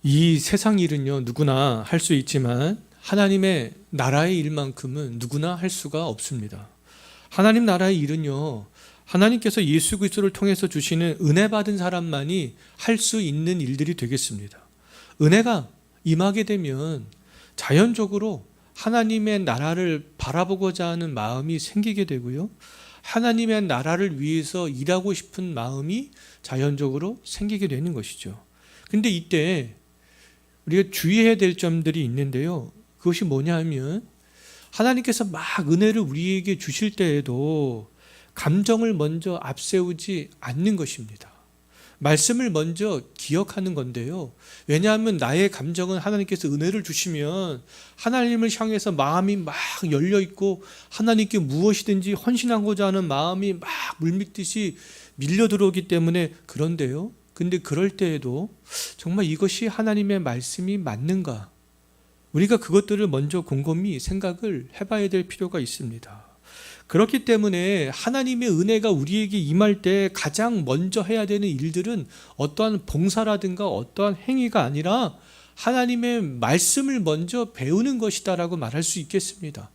이 세상 일은요, 누구나 할 수 있지만 하나님의 나라의 일만큼은 누구나 할 수가 없습니다. 하나님 나라의 일은요, 하나님께서 예수 그리스도를 통해서 주시는 은혜 받은 사람만이 할 수 있는 일들이 되겠습니다. 은혜가 임하게 되면 자연적으로 하나님의 나라를 바라보고자 하는 마음이 생기게 되고요, 하나님의 나라를 위해서 일하고 싶은 마음이 자연적으로 생기게 되는 것이죠. 근데 이때 우리가 주의해야 될 점들이 있는데요, 그것이 뭐냐 하면 하나님께서 막 은혜를 우리에게 주실 때에도 감정을 먼저 앞세우지 않는 것입니다. 말씀을 먼저 기억하는 건데요, 왜냐하면 나의 감정은 하나님께서 은혜를 주시면 하나님을 향해서 마음이 막 열려있고 하나님께 무엇이든지 헌신하고자 하는 마음이 막 물밀듯이 밀려 들어오기 때문에. 그런데요, 근데 그럴 때에도 정말 이것이 하나님의 말씀이 맞는가, 우리가 그것들을 먼저 곰곰이 생각을 해봐야 될 필요가 있습니다. 그렇기 때문에 하나님의 은혜가 우리에게 임할 때 가장 먼저 해야 되는 일들은 어떠한 봉사라든가 어떠한 행위가 아니라 하나님의 말씀을 먼저 배우는 것이다라고 말할 수 있겠습니다.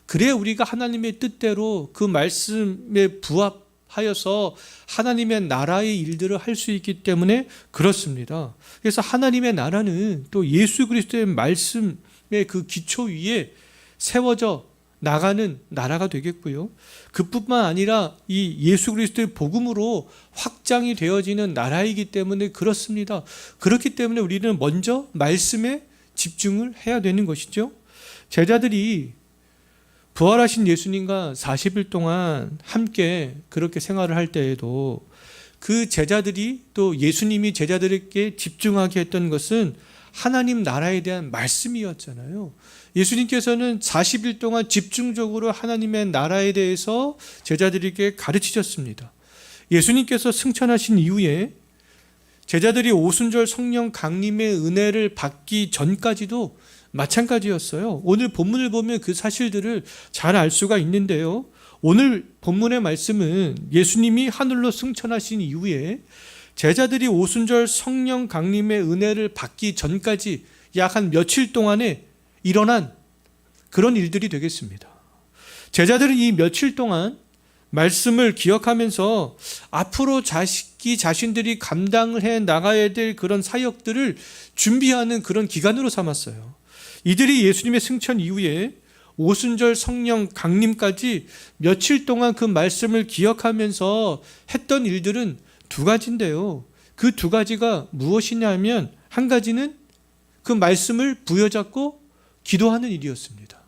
그래야 우리가 하나님의 뜻대로 그 말씀에 부합하여서 하나님의 나라의 일들을 할 수 있기 때문에 그렇습니다. 그래서 하나님의 나라는 또 예수 그리스도의 말씀의 그 기초 위에 세워져 나가는 나라가 되겠고요, 그뿐만 아니라 이 예수 그리스도의 복음으로 확장이 되어지는 나라이기 때문에 그렇습니다. 그렇기 때문에 우리는 먼저 말씀에 집중을 해야 되는 것이죠. 제자들이 부활하신 예수님과 40일 동안 함께 그렇게 생활을 할 때에도 그 제자들이 또 예수님이 제자들에게 집중하게 했던 것은 하나님 나라에 대한 말씀이었잖아요. 예수님께서는 40일 동안 집중적으로 하나님의 나라에 대해서 제자들에게 가르치셨습니다. 예수님께서 승천하신 이후에 제자들이 오순절 성령 강림의 은혜를 받기 전까지도 마찬가지였어요. 오늘 본문을 보면 그 사실들을 잘 알 수가 있는데요, 오늘 본문의 말씀은 예수님이 하늘로 승천하신 이후에 제자들이 오순절 성령 강림의 은혜를 받기 전까지 약 한 며칠 동안에 일어난 그런 일들이 되겠습니다. 제자들은 이 며칠 동안 말씀을 기억하면서 앞으로 자신들이 감당을 해 나가야 될 그런 사역들을 준비하는 그런 기간으로 삼았어요. 이들이 예수님의 승천 이후에 오순절 성령 강림까지 며칠 동안 그 말씀을 기억하면서 했던 일들은 두 가지인데요, 그 두 가지가 무엇이냐 하면, 한 가지는 그 말씀을 부여잡고 기도하는 일이었습니다.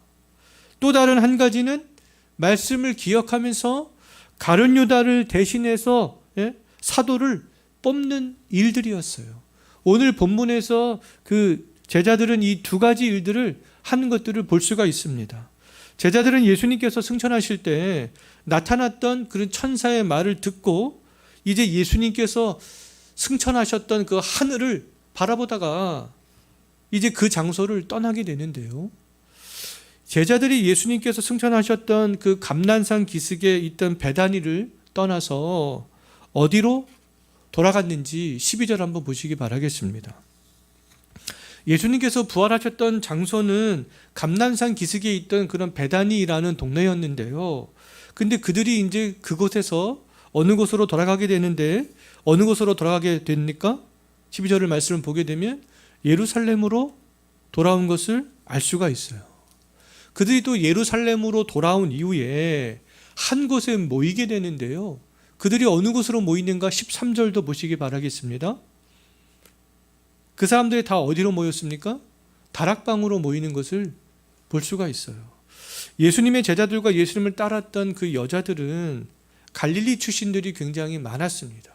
또 다른 한 가지는 말씀을 기억하면서 가룟 유다를 대신해서 사도를 뽑는 일들이었어요. 오늘 본문에서 그 제자들은 이 두 가지 일들을 하는 것들을 볼 수가 있습니다. 제자들은 예수님께서 승천하실 때 나타났던 그런 천사의 말을 듣고 이제 예수님께서 승천하셨던 그 하늘을 바라보다가 이제 그 장소를 떠나게 되는데요, 제자들이 예수님께서 승천하셨던 그 감난산 기슭에 있던 베다니를 떠나서 어디로 돌아갔는지 12절 한번 보시기 바라겠습니다. 예수님께서 부활하셨던 장소는 감난산 기슭에 있던 그런 베다니라는 동네였는데요, 근데 그들이 이제 그곳에서 어느 곳으로 돌아가게 되는데, 어느 곳으로 돌아가게 됩니까? 12절을 말씀을 보게 되면 예루살렘으로 돌아온 것을 알 수가 있어요. 그들이 또 예루살렘으로 돌아온 이후에 한 곳에 모이게 되는데요, 그들이 어느 곳으로 모이는가 13절도 보시기 바라겠습니다. 그 사람들이 다 어디로 모였습니까? 다락방으로 모이는 것을 볼 수가 있어요. 예수님의 제자들과 예수님을 따랐던 그 여자들은 갈릴리 출신들이 굉장히 많았습니다.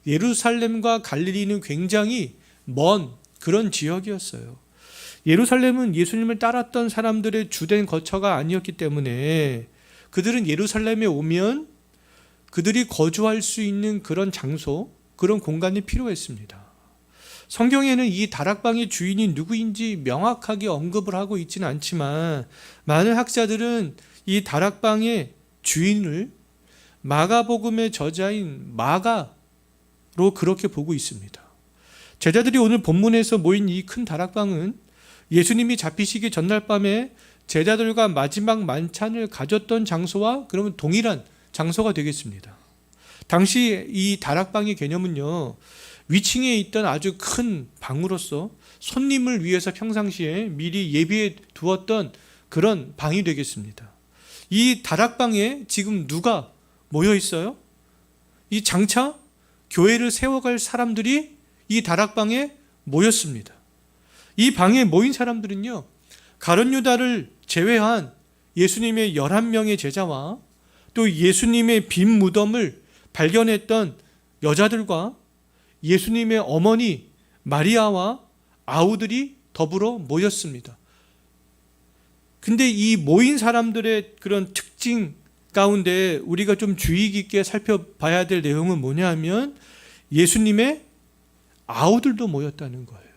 예루살렘과 갈릴리는 굉장히 먼 그런 지역이었어요. 예루살렘은 예수님을 따랐던 사람들의 주된 거처가 아니었기 때문에 그들은 예루살렘에 오면 그들이 거주할 수 있는 그런 장소, 그런 공간이 필요했습니다. 성경에는 이 다락방의 주인이 누구인지 명확하게 언급을 하고 있지는 않지만 많은 학자들은 이 다락방의 주인을 마가복음의 저자인 마가로 그렇게 보고 있습니다. 제자들이 오늘 본문에서 모인 이 큰 다락방은 예수님이 잡히시기 전날 밤에 제자들과 마지막 만찬을 가졌던 장소와 그러면 동일한 장소가 되겠습니다. 당시 이 다락방의 개념은요, 위층에 있던 아주 큰 방으로서 손님을 위해서 평상시에 미리 예비해 두었던 그런 방이 되겠습니다. 이 다락방에 지금 누가 모여 있어요? 이 장차 교회를 세워갈 사람들이 이 다락방에 모였습니다. 이 방에 모인 사람들은요, 가룟 유다를 제외한 예수님의 11명의 제자와 또 예수님의 빈 무덤을 발견했던 여자들과 예수님의 어머니 마리아와 아우들이 더불어 모였습니다. 근데 이 모인 사람들의 그런 특징 가운데 우리가 좀 주의 깊게 살펴봐야 될 내용은 뭐냐 하면 예수님의 아우들도 모였다는 거예요.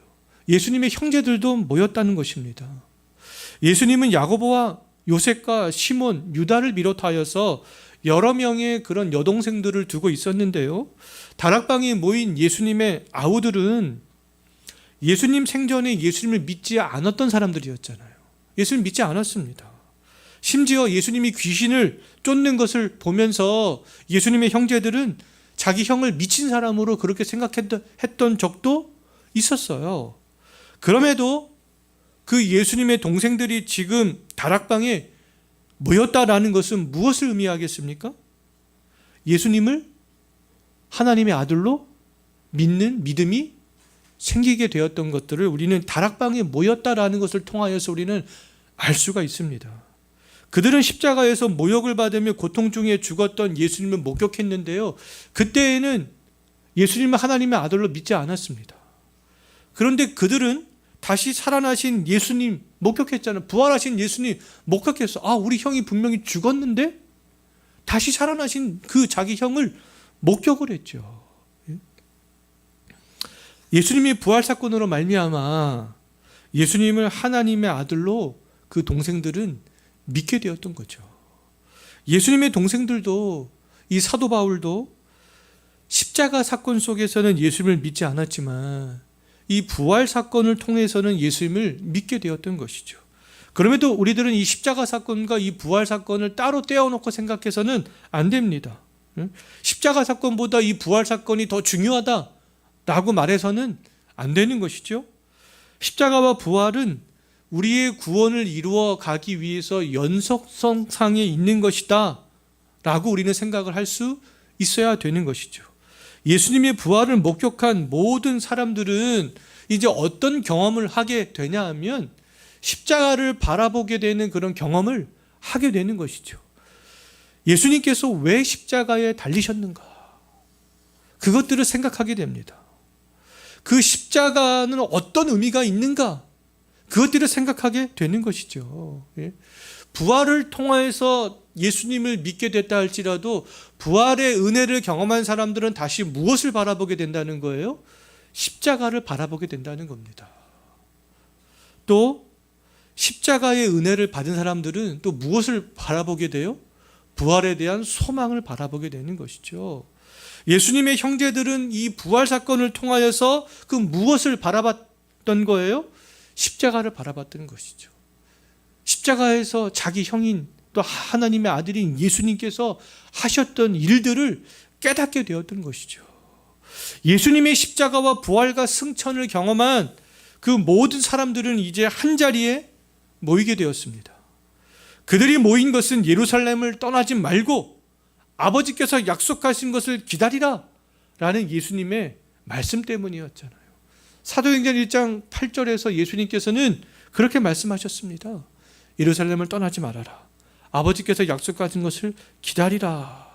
예수님의 형제들도 모였다는 것입니다. 예수님은 야고보와 요셉과 시몬, 유다를 비롯하여서 여러 명의 그런 여동생들을 두고 있었는데요. 다락방에 모인 예수님의 아우들은 예수님 생전에 예수님을 믿지 않았던 사람들이었잖아요. 예수님을 믿지 않았습니다. 심지어 예수님이 귀신을 쫓는 것을 보면서 예수님의 형제들은 자기 형을 미친 사람으로 그렇게 생각했던 적도 있었어요. 그럼에도 그 예수님의 동생들이 지금 다락방에 모였다라는 것은 무엇을 의미하겠습니까? 예수님을 하나님의 아들로 믿는 믿음이 생기게 되었던 것들을 우리는 다락방에 모였다라는 것을 통하여서 우리는 알 수가 있습니다. 그들은 십자가에서 모욕을 받으며 고통 중에 죽었던 예수님을 목격했는데요, 그때에는 예수님을 하나님의 아들로 믿지 않았습니다. 그런데 그들은 다시 살아나신 예수님 목격했잖아요. 부활하신 예수님 목격했어. 우리 형이 분명히 죽었는데 다시 살아나신 그 자기 형을 목격을 했죠. 예수님이 부활 사건으로 말미암아 예수님을 하나님의 아들로 그 동생들은 믿게 되었던 거죠. 예수님의 동생들도, 이 사도 바울도 십자가 사건 속에서는 예수님을 믿지 않았지만 이 부활 사건을 통해서는 예수님을 믿게 되었던 것이죠. 그럼에도 우리들은 이 십자가 사건과 이 부활 사건을 따로 떼어놓고 생각해서는 안 됩니다. 십자가 사건보다 이 부활 사건이 더 중요하다라고 말해서는 안 되는 것이죠. 십자가와 부활은 우리의 구원을 이루어 가기 위해서 연속성상에 있는 것이다 라고 우리는 생각을 할 수 있어야 되는 것이죠. 예수님의 부활을 목격한 모든 사람들은 이제 어떤 경험을 하게 되냐 하면 십자가를 바라보게 되는 그런 경험을 하게 되는 것이죠. 예수님께서 왜 십자가에 달리셨는가? 그것들을 생각하게 됩니다. 그 십자가는 어떤 의미가 있는가? 그것들을 생각하게 되는 것이죠. 부활을 통해서 예수님을 믿게 됐다 할지라도 부활의 은혜를 경험한 사람들은 다시 무엇을 바라보게 된다는 거예요? 십자가를 바라보게 된다는 겁니다. 또 십자가의 은혜를 받은 사람들은 또 무엇을 바라보게 돼요? 부활에 대한 소망을 바라보게 되는 것이죠. 예수님의 형제들은 이 부활 사건을 통하여서 그 무엇을 바라봤던 거예요? 십자가를 바라봤던 것이죠. 십자가에서 자기 형인 또 하나님의 아들인 예수님께서 하셨던 일들을 깨닫게 되었던 것이죠. 예수님의 십자가와 부활과 승천을 경험한 그 모든 사람들은 이제 한자리에 모이게 되었습니다. 그들이 모인 것은 예루살렘을 떠나지 말고 아버지께서 약속하신 것을 기다리라 라는 예수님의 말씀 때문이었잖아요. 사도행전 1장 8절에서 예수님께서는 그렇게 말씀하셨습니다. 예루살렘을 떠나지 말아라. 아버지께서 약속하신 것을 기다리라.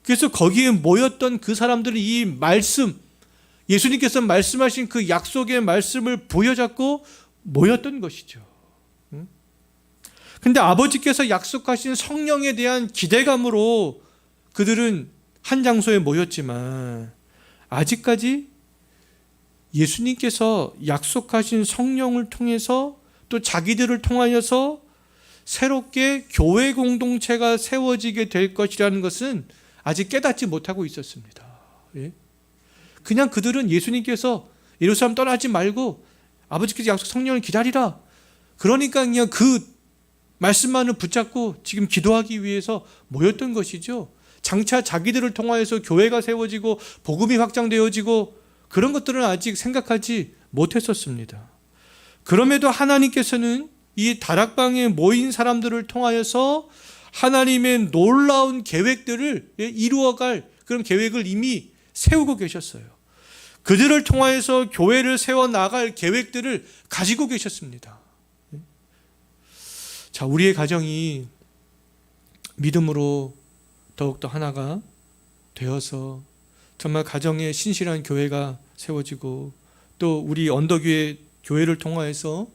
그래서 거기에 모였던 그 사람들은 이 말씀, 예수님께서 말씀하신 그 약속의 말씀을 보여잡고 모였던 것이죠. 근데 아버지께서 약속하신 성령에 대한 기대감으로 그들은 한 장소에 모였지만 아직까지 예수님께서 약속하신 성령을 통해서 또 자기들을 통하여서 새롭게 교회 공동체가 세워지게 될 것이라는 것은 아직 깨닫지 못하고 있었습니다. 그냥 그들은 예수님께서 예루살렘 떠나지 말고 아버지께서 약속 성령을 기다리라. 그러니까 그냥 그 말씀만을 붙잡고 지금 기도하기 위해서 모였던 것이죠. 장차 자기들을 통하여서 교회가 세워지고 복음이 확장되어지고 그런 것들은 아직 생각하지 못했었습니다. 그럼에도 하나님께서는 이 다락방에 모인 사람들을 통하여서 하나님의 놀라운 계획들을 이루어갈 그런 계획을 이미 세우고 계셨어요. 그들을 통하여서 교회를 세워나갈 계획들을 가지고 계셨습니다. 자, 우리의 가정이 믿음으로 더욱더 하나가 되어서 정말 가정에 신실한 교회가 세워지고 또 우리 언덕위의 교회를 통하여서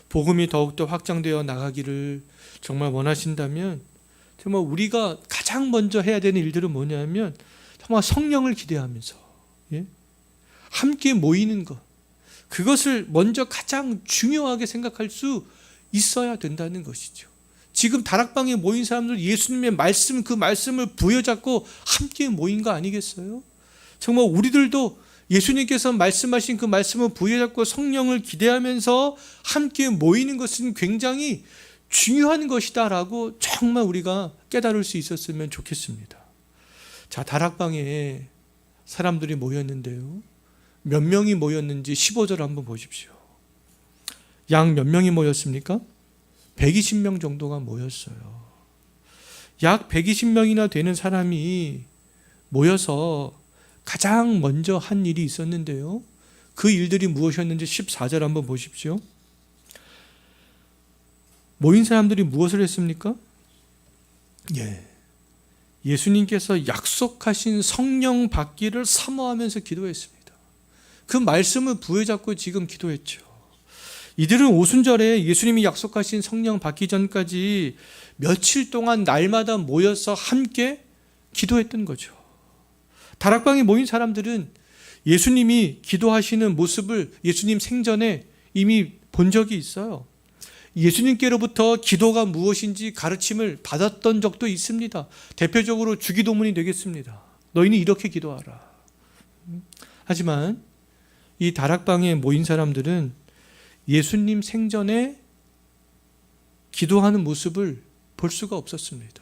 복음이 더욱더 확장되어 나가기를 정말 원하신다면 정말 우리가 가장 먼저 해야 되는 일들은 뭐냐면 정말 성령을 기대하면서 함께 모이는 것, 그것을 먼저 가장 중요하게 생각할 수 있어야 된다는 것이죠. 지금 다락방에 모인 사람들 예수님의 말씀, 그 말씀을 부여잡고 함께 모인 거 아니겠어요? 정말 우리들도 예수님께서 말씀하신 그 말씀을 부여잡고 성령을 기대하면서 함께 모이는 것은 굉장히 중요한 것이다라고 정말 우리가 깨달을 수 있었으면 좋겠습니다. 자, 다락방에 사람들이 모였는데요. 몇 명이 모였는지 15절 한번 보십시오. 약 몇 명이 모였습니까? 120명 정도가 모였어요. 약 120명이나 되는 사람이 모여서 가장 먼저 한 일이 있었는데요. 그 일들이 무엇이었는지 14절 한번 보십시오. 모인 사람들이 무엇을 했습니까? 예수님께서 약속하신 성령 받기를 사모하면서 기도했습니다. 그 말씀을 부여잡고 지금 기도했죠. 이들은 오순절에 예수님이 약속하신 성령 받기 전까지 며칠 동안 날마다 모여서 함께 기도했던 거죠. 다락방에 모인 사람들은 예수님이 기도하시는 모습을 예수님 생전에 이미 본 적이 있어요. 예수님께로부터 기도가 무엇인지 가르침을 받았던 적도 있습니다. 대표적으로 주기도문이 되겠습니다. 너희는 이렇게 기도하라. 하지만 이 다락방에 모인 사람들은 예수님 생전에 기도하는 모습을 볼 수가 없었습니다.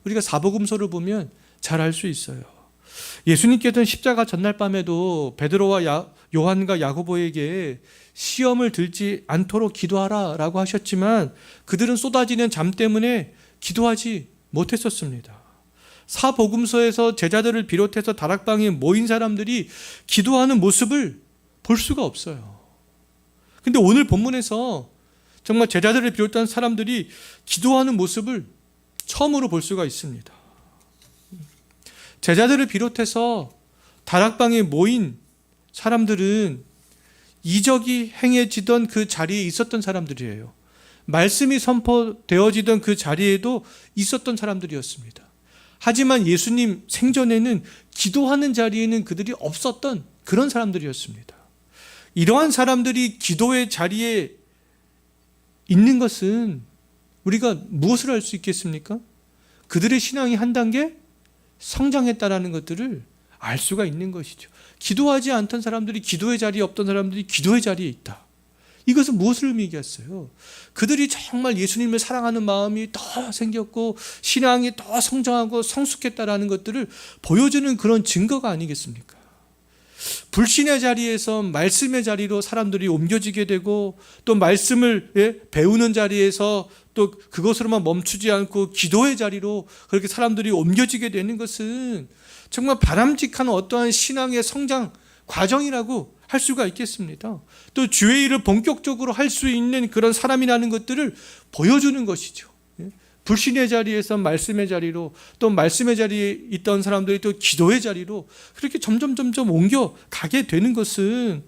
우리가 사복음서를 보면 잘 알 수 있어요. 예수님께서는 십자가 전날 밤에도 베드로와 요한과 야고보에게 시험을 들지 않도록 기도하라 라고 하셨지만 그들은 쏟아지는 잠 때문에 기도하지 못했었습니다. 사복음서에서 제자들을 비롯해서 다락방에 모인 사람들이 기도하는 모습을 볼 수가 없어요. 근데 오늘 본문에서 정말 제자들을 비롯한 사람들이 기도하는 모습을 처음으로 볼 수가 있습니다. 제자들을 비롯해서 다락방에 모인 사람들은 이적이 행해지던 그 자리에 있었던 사람들이에요. 말씀이 선포되어지던 그 자리에도 있었던 사람들이었습니다. 하지만 예수님 생전에는 기도하는 자리에는 그들이 없었던 그런 사람들이었습니다. 이러한 사람들이 기도의 자리에 있는 것은 우리가 무엇을 알 수 있겠습니까? 그들의 신앙이 한 단계 성장했다라는 것들을 알 수가 있는 것이죠. 기도하지 않던 사람들이 기도의 자리에 없던 사람들이 기도의 자리에 있다. 이것은 무엇을 의미하겠어요? 그들이 정말 예수님을 사랑하는 마음이 더 생겼고 신앙이 더 성장하고 성숙했다라는 것들을 보여주는 그런 증거가 아니겠습니까? 불신의 자리에서 말씀의 자리로 사람들이 옮겨지게 되고 또 말씀을 배우는 자리에서 또 그것으로만 멈추지 않고 기도의 자리로 그렇게 사람들이 옮겨지게 되는 것은 정말 바람직한 어떠한 신앙의 성장 과정이라고 할 수가 있겠습니다. 또 주의 일을 본격적으로 할 수 있는 그런 사람이라는 것들을 보여주는 것이죠. 불신의 자리에서 말씀의 자리로 또 말씀의 자리에 있던 사람들이 또 기도의 자리로 그렇게 점점 옮겨가게 되는 것은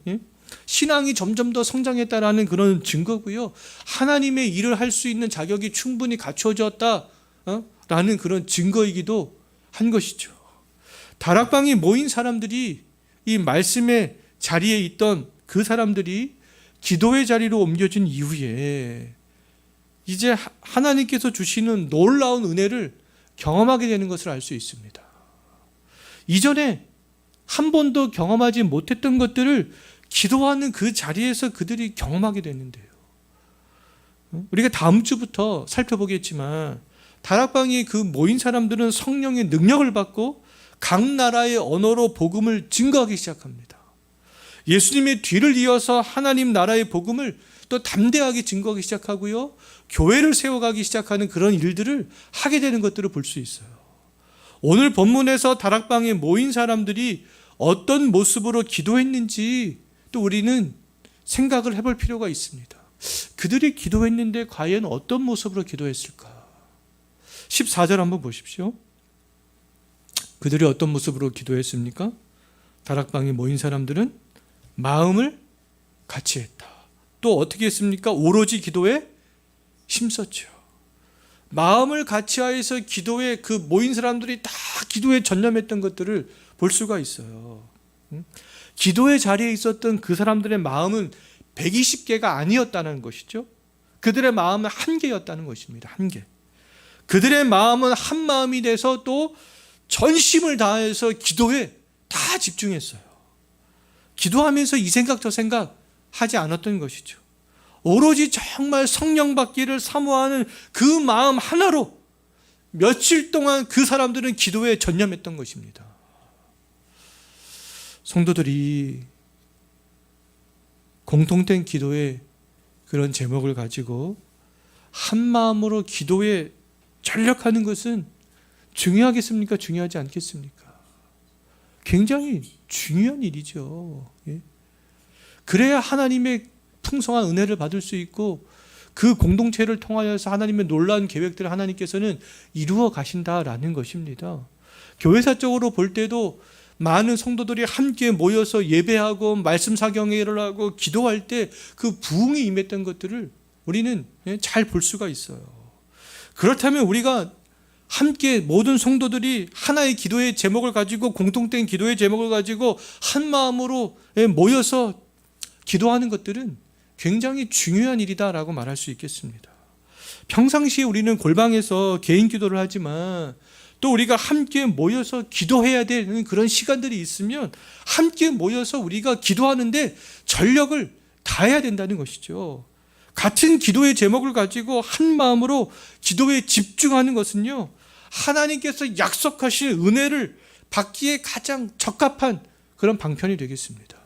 신앙이 점점 더 성장했다라는 그런 증거고요. 하나님의 일을 할 수 있는 자격이 충분히 갖춰졌다라는 그런 증거이기도 한 것이죠. 다락방에 모인 사람들이 이 말씀의 자리에 있던 그 사람들이 기도의 자리로 옮겨진 이후에 이제 하나님께서 주시는 놀라운 은혜를 경험하게 되는 것을 알 수 있습니다. 이전에 한 번도 경험하지 못했던 것들을 기도하는 그 자리에서 그들이 경험하게 됐는데요. 우리가 다음 주부터 살펴보겠지만 다락방에 그 모인 사람들은 성령의 능력을 받고 각 나라의 언어로 복음을 증거하기 시작합니다. 예수님의 뒤를 이어서 하나님 나라의 복음을 또 담대하게 증거하기 시작하고요, 교회를 세워가기 시작하는 그런 일들을 하게 되는 것들을 볼 수 있어요. 오늘 본문에서 다락방에 모인 사람들이 어떤 모습으로 기도했는지 또 우리는 생각을 해볼 필요가 있습니다. 그들이 기도했는데 과연 어떤 모습으로 기도했을까? 14절 한번 보십시오. 그들이 어떤 모습으로 기도했습니까? 다락방에 모인 사람들은 마음을 같이 했다. 또 어떻게 했습니까? 오로지 기도에 힘썼죠. 마음을 같이하여서 기도에, 그 모인 사람들이 다 기도에 전념했던 것들을 볼 수가 있어요. 기도의 자리에 있었던 그 사람들의 마음은 120개가 아니었다는 것이죠. 그들의 마음은 한 개였다는 것입니다. 한 개. 그들의 마음은 한 마음이 돼서 또 전심을 다해서 기도에 다 집중했어요. 기도하면서 이 생각 저 생각 하지 않았던 것이죠. 오로지 정말 성령 받기를 사모하는 그 마음 하나로 며칠 동안 그 사람들은 기도에 전념했던 것입니다. 성도들이 공통된 기도의 그런 제목을 가지고 한 마음으로 기도에 전력하는 것은 중요하겠습니까? 중요하지 않겠습니까? 굉장히 중요한 일이죠. 그래야 하나님의 풍성한 은혜를 받을 수 있고 그 공동체를 통하여서 하나님의 놀라운 계획들을 하나님께서는 이루어 가신다라는 것입니다. 교회사적으로 볼 때도 많은 성도들이 함께 모여서 예배하고 말씀 사경회를 하고 기도할 때 그 부흥이 임했던 것들을 우리는 잘 볼 수가 있어요. 그렇다면 우리가 함께 모든 성도들이 하나의 기도의 제목을 가지고, 공통된 기도의 제목을 가지고 한 마음으로 모여서 기도하는 것들은 굉장히 중요한 일이다라고 말할 수 있겠습니다. 평상시에 우리는 골방에서 개인 기도를 하지만 또 우리가 함께 모여서 기도해야 되는 그런 시간들이 있으면 함께 모여서 우리가 기도하는데 전력을 다해야 된다는 것이죠. 같은 기도의 제목을 가지고 한 마음으로 기도에 집중하는 것은요, 하나님께서 약속하신 은혜를 받기에 가장 적합한 그런 방편이 되겠습니다.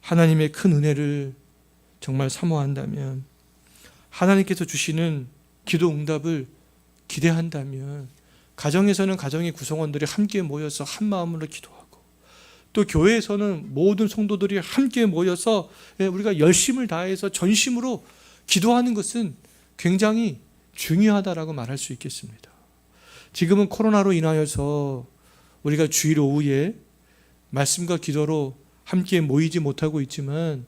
하나님의 큰 은혜를 정말 사모한다면, 하나님께서 주시는 기도 응답을 기대한다면, 가정에서는 가정의 구성원들이 함께 모여서 한 마음으로 기도하고, 또 교회에서는 모든 성도들이 함께 모여서 우리가 열심을 다해서 전심으로 기도하는 것은 굉장히 중요하다라고 말할 수 있겠습니다. 지금은 코로나로 인하여서 우리가 주일 오후에 말씀과 기도로 함께 모이지 못하고 있지만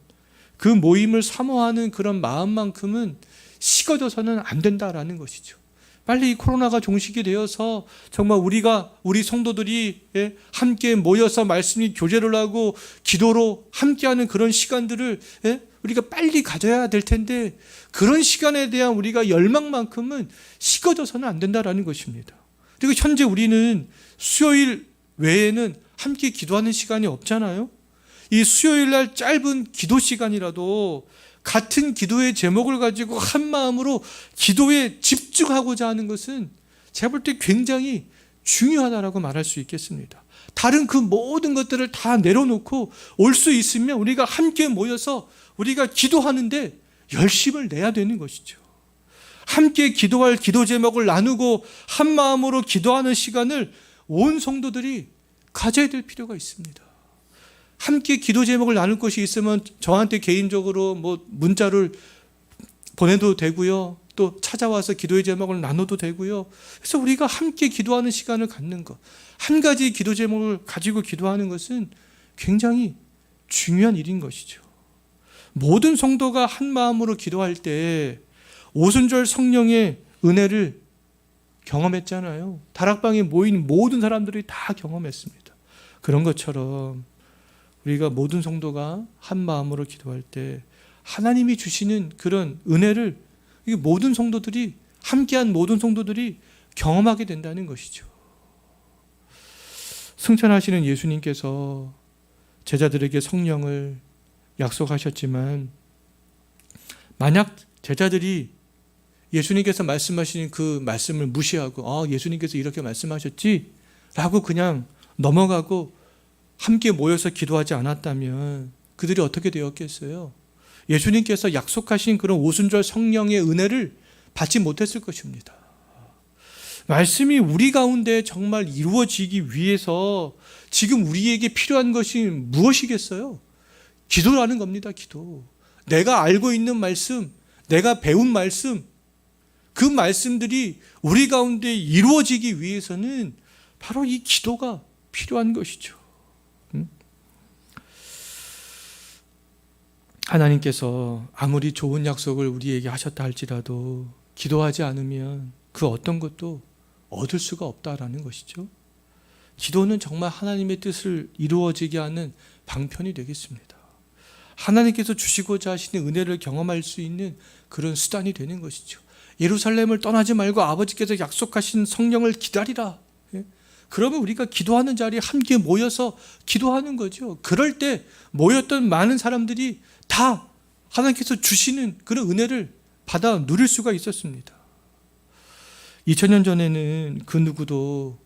그 모임을 사모하는 그런 마음만큼은 식어져서는 안 된다라는 것이죠. 빨리 이 코로나가 종식이 되어서 정말 우리 성도들이 함께 모여서 말씀이 교제를 하고 기도로 함께하는 그런 시간들을 우리가 빨리 가져야 될 텐데, 그런 시간에 대한 우리가 열망만큼은 식어져서는 안 된다라는 것입니다. 그리고 현재 우리는 수요일 외에는 함께 기도하는 시간이 없잖아요. 이 수요일 날 짧은 기도 시간이라도 같은 기도의 제목을 가지고 한 마음으로 기도에 집중하고자 하는 것은 제가 볼 때 굉장히 중요하다라고 말할 수 있겠습니다. 다른 그 모든 것들을 다 내려놓고 올 수 있으면 우리가 함께 모여서 우리가 기도하는데 열심을 내야 되는 것이죠. 함께 기도할 기도 제목을 나누고 한 마음으로 기도하는 시간을 온 성도들이 가져야 될 필요가 있습니다. 함께 기도 제목을 나눌 것이 있으면 저한테 개인적으로 문자를 보내도 되고요. 또 찾아와서 기도의 제목을 나눠도 되고요. 그래서 우리가 함께 기도하는 시간을 갖는 것, 한 가지 기도 제목을 가지고 기도하는 것은 굉장히 중요한 일인 것이죠. 모든 성도가 한 마음으로 기도할 때 오순절 성령의 은혜를 경험했잖아요. 다락방에 모인 모든 사람들이 다 경험했습니다. 그런 것처럼 우리가 모든 성도가 한 마음으로 기도할 때 하나님이 주시는 그런 은혜를 모든 성도들이, 함께한 모든 성도들이 경험하게 된다는 것이죠. 승천하시는 예수님께서 제자들에게 성령을 약속하셨지만 만약 제자들이 예수님께서 말씀하신 그 말씀을 무시하고 예수님께서 이렇게 말씀하셨지? 라고 그냥 넘어가고 함께 모여서 기도하지 않았다면 그들이 어떻게 되었겠어요? 예수님께서 약속하신 그런 오순절 성령의 은혜를 받지 못했을 것입니다. 말씀이 우리 가운데 정말 이루어지기 위해서 지금 우리에게 필요한 것이 무엇이겠어요? 기도라는 겁니다. 기도. 내가 알고 있는 말씀, 내가 배운 말씀, 그 말씀들이 우리 가운데 이루어지기 위해서는 바로 이 기도가 필요한 것이죠. 하나님께서 아무리 좋은 약속을 우리에게 하셨다 할지라도 기도하지 않으면 그 어떤 것도 얻을 수가 없다라는 것이죠. 기도는 정말 하나님의 뜻을 이루어지게 하는 방편이 되겠습니다. 하나님께서 주시고자 하시는 은혜를 경험할 수 있는 그런 수단이 되는 것이죠. 예루살렘을 떠나지 말고 아버지께서 약속하신 성령을 기다리라. 그러면 우리가 기도하는 자리에 함께 모여서 기도하는 거죠. 그럴 때 모였던 많은 사람들이 다 하나님께서 주시는 그런 은혜를 받아 누릴 수가 있었습니다. 2000년 전에는 그 누구도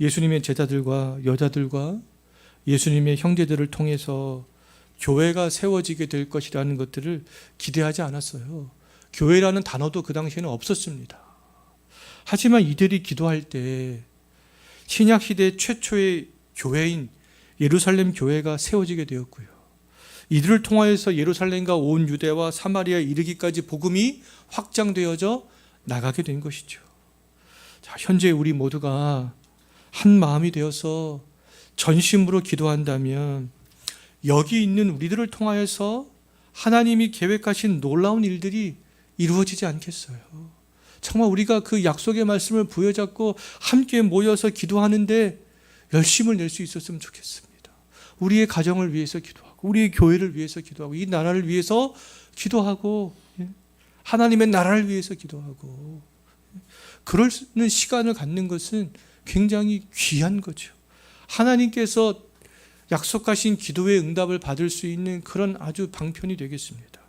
예수님의 제자들과 여자들과 예수님의 형제들을 통해서 교회가 세워지게 될 것이라는 것들을 기대하지 않았어요. 교회라는 단어도 그 당시에는 없었습니다. 하지만 이들이 기도할 때 신약시대 최초의 교회인 예루살렘 교회가 세워지게 되었고요. 이들을 통하여서 예루살렘과 온 유대와 사마리아에 이르기까지 복음이 확장되어져 나가게 된 것이죠. 자, 현재 우리 모두가 한 마음이 되어서 전심으로 기도한다면 여기 있는 우리들을 통하여서 하나님이 계획하신 놀라운 일들이 이루어지지 않겠어요. 정말 우리가 그 약속의 말씀을 부여잡고 함께 모여서 기도하는데 열심을 낼 수 있었으면 좋겠습니다. 우리의 가정을 위해서 기도하고 우리의 교회를 위해서 기도하고 이 나라를 위해서 기도하고 하나님의 나라를 위해서 기도하고 그러는 시간을 갖는 것은 굉장히 귀한 거죠. 하나님께서 약속하신 기도의 응답을 받을 수 있는 그런 아주 방편이 되겠습니다.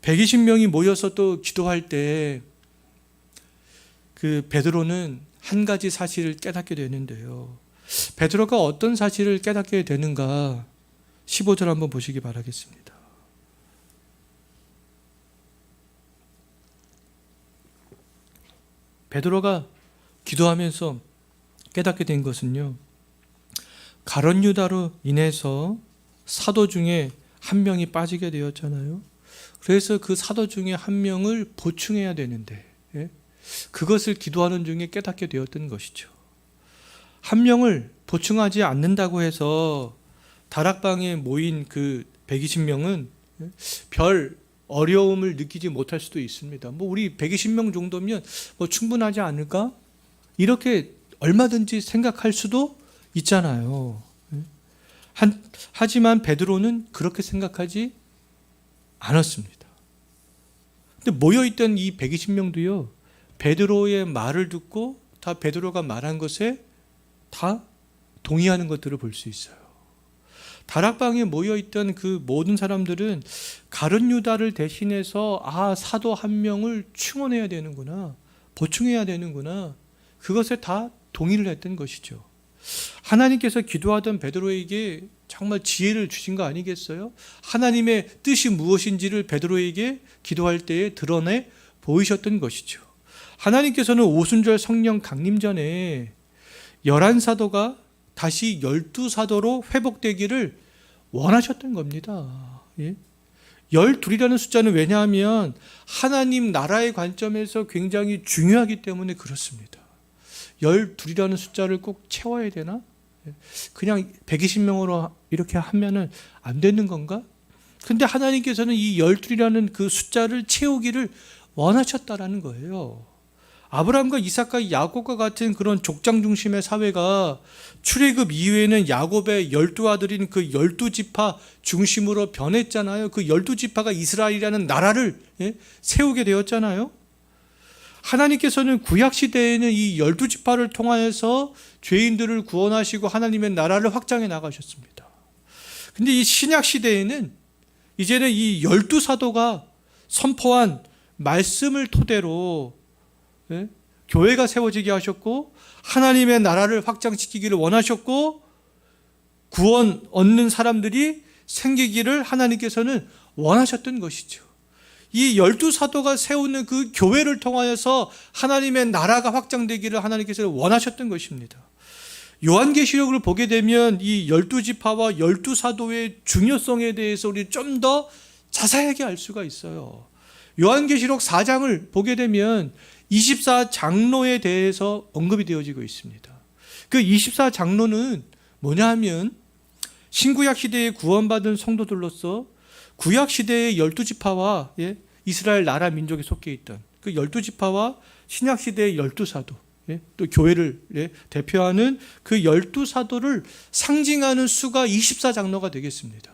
120명이 모여서 또 기도할 때 그 베드로는 한 가지 사실을 깨닫게 되는데요. 베드로가 어떤 사실을 깨닫게 되는가 15절 한번 보시기 바라겠습니다. 베드로가 기도하면서 깨닫게 된 것은요, 가룟 유다로 인해서 사도 중에 한 명이 빠지게 되었잖아요. 그래서 그 사도 중에 한 명을 보충해야 되는데 그것을 기도하는 중에 깨닫게 되었던 것이죠. 한 명을 보충하지 않는다고 해서 다락방에 모인 그 120명은 별 어려움을 느끼지 못할 수도 있습니다. 우리 120명 정도면 충분하지 않을까? 이렇게 얼마든지 생각할 수도 있잖아요. 하지만 베드로는 그렇게 생각하지 않았습니다. 근데 모여있던 이 120명도요, 베드로의 말을 듣고 다 베드로가 말한 것에 다 동의하는 것들을 볼 수 있어요. 다락방에 모여있던 그 모든 사람들은 가룟 유다를 대신해서 사도 한 명을 충원해야 되는구나, 보충해야 되는구나, 그것에 다 동의를 했던 것이죠. 하나님께서 기도하던 베드로에게 정말 지혜를 주신 거 아니겠어요? 하나님의 뜻이 무엇인지를 베드로에게 기도할 때에 드러내 보이셨던 것이죠. 하나님께서는 오순절 성령 강림 전에 11사도가 다시 12사도로 회복되기를 원하셨던 겁니다. 12이라는 숫자는 왜냐하면 하나님 나라의 관점에서 굉장히 중요하기 때문에 그렇습니다. 12이라는 숫자를 꼭 채워야 되나? 그냥 120명으로 이렇게 하면은 안 되는 건가? 근데 하나님께서는 이 12이라는 그 숫자를 채우기를 원하셨다라는 거예요. 아브라함과 이삭과 야곱과 같은 그런 족장 중심의 사회가 출애굽 이후에는 야곱의 12아들인 그 12지파 중심으로 변했잖아요. 그 12지파가 이스라엘이라는 나라를 세우게 되었잖아요. 하나님께서는 구약시대에는 이 12지파를 통하여서 죄인들을 구원하시고 하나님의 나라를 확장해 나가셨습니다. 근데 이 신약시대에는 이제는 이 12사도가 선포한 말씀을 토대로 교회가 세워지게 하셨고 하나님의 나라를 확장시키기를 원하셨고 구원 얻는 사람들이 생기기를 하나님께서는 원하셨던 것이죠. 이 12사도가 세우는 그 교회를 통하여서 하나님의 나라가 확장되기를 하나님께서 원하셨던 것입니다. 요한계시록을 보게 되면 이 12지파와 12사도의 중요성에 대해서 우리 좀 더 자세하게 알 수가 있어요. 요한계시록 4장을 보게 되면 24장로에 대해서 언급이 되어지고 있습니다. 그 24장로는 뭐냐 하면 신구약 시대에 구원받은 성도들로서 구약 시대의 12지파와 이스라엘 나라 민족에 속해 있던 그 12지파와 신약 시대의 12사도, 또 교회를 대표하는 그 12사도를 상징하는 수가 24장로가 되겠습니다.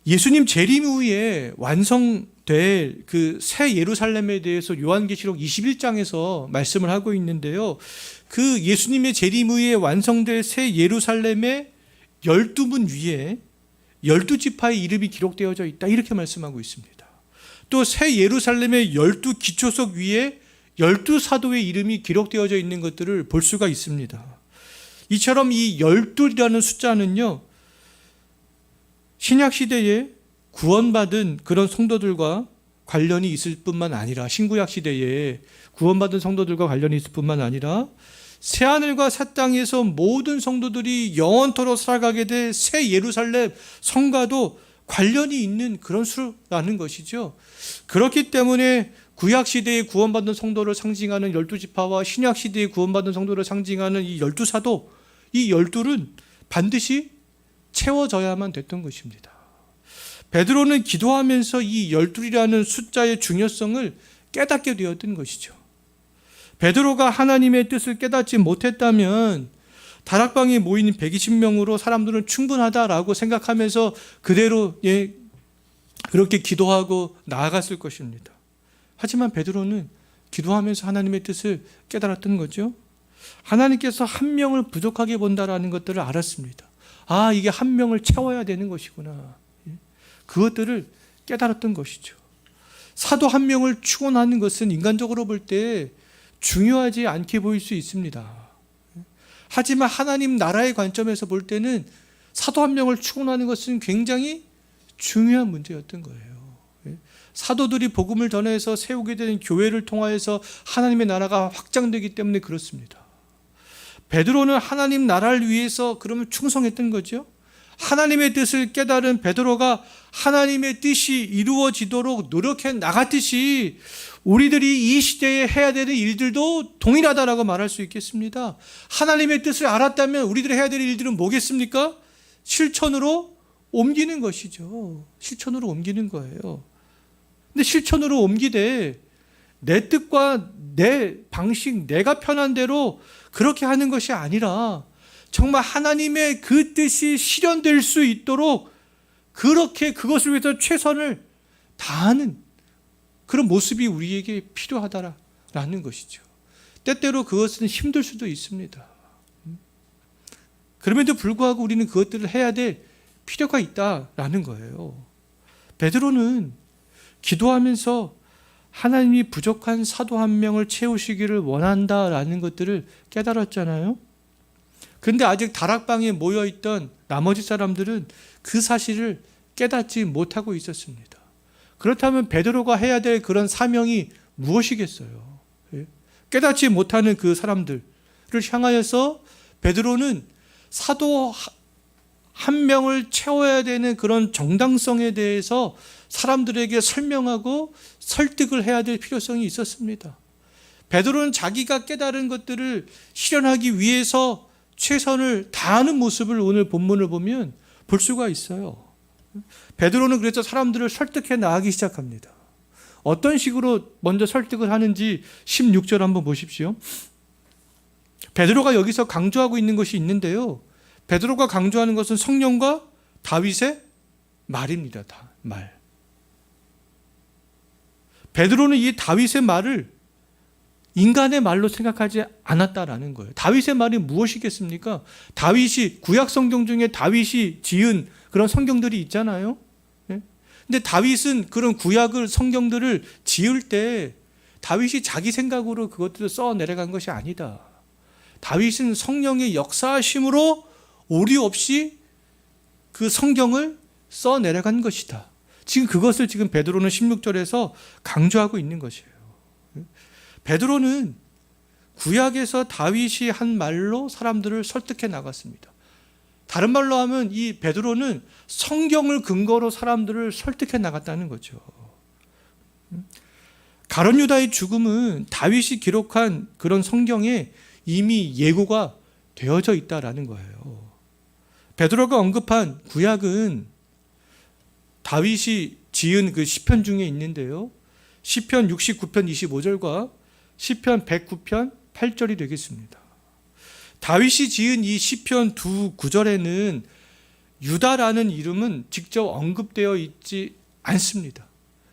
예수님 재림 후에 완성될 그 새 예루살렘에 대해서 요한계시록 21장에서 말씀을 하고 있는데요. 그 예수님의 재림 후에 완성될 새 예루살렘의 12문 위에 12지파의 이름이 기록되어져 있다, 이렇게 말씀하고 있습니다. 또 새 예루살렘의 12기초석 위에 12사도의 이름이 기록되어져 있는 것들을 볼 수가 있습니다. 이처럼 이 12라는 숫자는요, 신약시대에 구원받은 그런 성도들과 관련이 있을 뿐만 아니라, 신구약 시대에 구원받은 성도들과 관련이 있을 뿐만 아니라 새하늘과 새 땅에서 모든 성도들이 영원토록 살아가게 될 새 예루살렘 성과도 관련이 있는 그런 수라는 것이죠. 그렇기 때문에 구약시대에 구원받은 성도를 상징하는 12지파와 신약시대에 구원받은 성도를 상징하는 이 12사도, 이 12는 반드시 채워져야만 됐던 것입니다. 베드로는 기도하면서 이 12이라는 숫자의 중요성을 깨닫게 되었던 것이죠. 베드로가 하나님의 뜻을 깨닫지 못했다면 다락방에 모인 120명으로 사람들은 충분하다라고 생각하면서 그대로 그렇게 기도하고 나아갔을 것입니다. 하지만 베드로는 기도하면서 하나님의 뜻을 깨달았던 거죠. 하나님께서 한 명을 부족하게 본다라는 것들을 알았습니다. 아, 이게 한 명을 채워야 되는 것이구나. 그것들을 깨달았던 것이죠. 사도 한 명을 축원하는 것은 인간적으로 볼 때 중요하지 않게 보일 수 있습니다. 하지만 하나님 나라의 관점에서 볼 때는 사도 한 명을 축원하는 것은 굉장히 중요한 문제였던 거예요. 사도들이 복음을 전해서 세우게 되는 교회를 통하여서 하나님의 나라가 확장되기 때문에 그렇습니다. 베드로는 하나님 나라를 위해서 그러면 충성했던 거죠. 하나님의 뜻을 깨달은 베드로가 하나님의 뜻이 이루어지도록 노력해 나갔듯이 우리들이 이 시대에 해야 되는 일들도 동일하다라고 말할 수 있겠습니다. 하나님의 뜻을 알았다면 우리들이 해야 될 일들은 뭐겠습니까? 실천으로 옮기는 것이죠. 실천으로 옮기는 거예요. 근데 실천으로 옮기되 내 뜻과 내 방식, 내가 편한 대로 그렇게 하는 것이 아니라 정말 하나님의 그 뜻이 실현될 수 있도록 그렇게 그것을 위해서 최선을 다하는 그런 모습이 우리에게 필요하다라는 것이죠. 때때로 그것은 힘들 수도 있습니다. 그럼에도 불구하고 우리는 그것들을 해야 될 필요가 있다라는 거예요. 베드로는 기도하면서 하나님이 부족한 사도 한 명을 채우시기를 원한다라는 것들을 깨달았잖아요. 그런데 아직 다락방에 모여있던 나머지 사람들은 그 사실을 깨닫지 못하고 있었습니다. 그렇다면 베드로가 해야 될 그런 사명이 무엇이겠어요? 깨닫지 못하는 그 사람들을 향하여서 베드로는 사도 한 명을 채워야 되는 그런 정당성에 대해서 사람들에게 설명하고 설득을 해야 될 필요성이 있었습니다. 베드로는 자기가 깨달은 것들을 실현하기 위해서 최선을 다하는 모습을 오늘 본문을 보면 볼 수가 있어요. 베드로는 그래서 사람들을 설득해 나가기 시작합니다. 어떤 식으로 먼저 설득을 하는지 16절 한번 보십시오. 베드로가 여기서 강조하고 있는 것이 있는데요. 베드로가 강조하는 것은 성령과 다윗의 말입니다. 말. 베드로는 이 다윗의 말을 인간의 말로 생각하지 않았다라는 거예요. 다윗의 말이 무엇이겠습니까? 다윗이 구약 성경 중에 다윗이 지은 그런 성경들이 있잖아요. 예? 근데 다윗은 그런 구약을 성경들을 지을 때 다윗이 자기 생각으로 그것들을 써 내려간 것이 아니다. 다윗은 성령의 역사하심으로 오류 없이 그 성경을 써 내려간 것이다. 지금 그것을 지금 베드로는 16절에서 강조하고 있는 것이에요. 베드로는 구약에서 다윗이 한 말로 사람들을 설득해 나갔습니다. 다른 말로 하면 이 베드로는 성경을 근거로 사람들을 설득해 나갔다는 거죠. 가룟 유다의 죽음은 다윗이 기록한 그런 성경에 이미 예고가 되어져 있다라는 거예요. 베드로가 언급한 구약은 다윗이 지은 그 시편 중에 있는데요. 시편 69편 25절과 시편 109편 8절이 되겠습니다. 다윗이 지은 이 시편 두 구절에는 유다라는 이름은 직접 언급되어 있지 않습니다.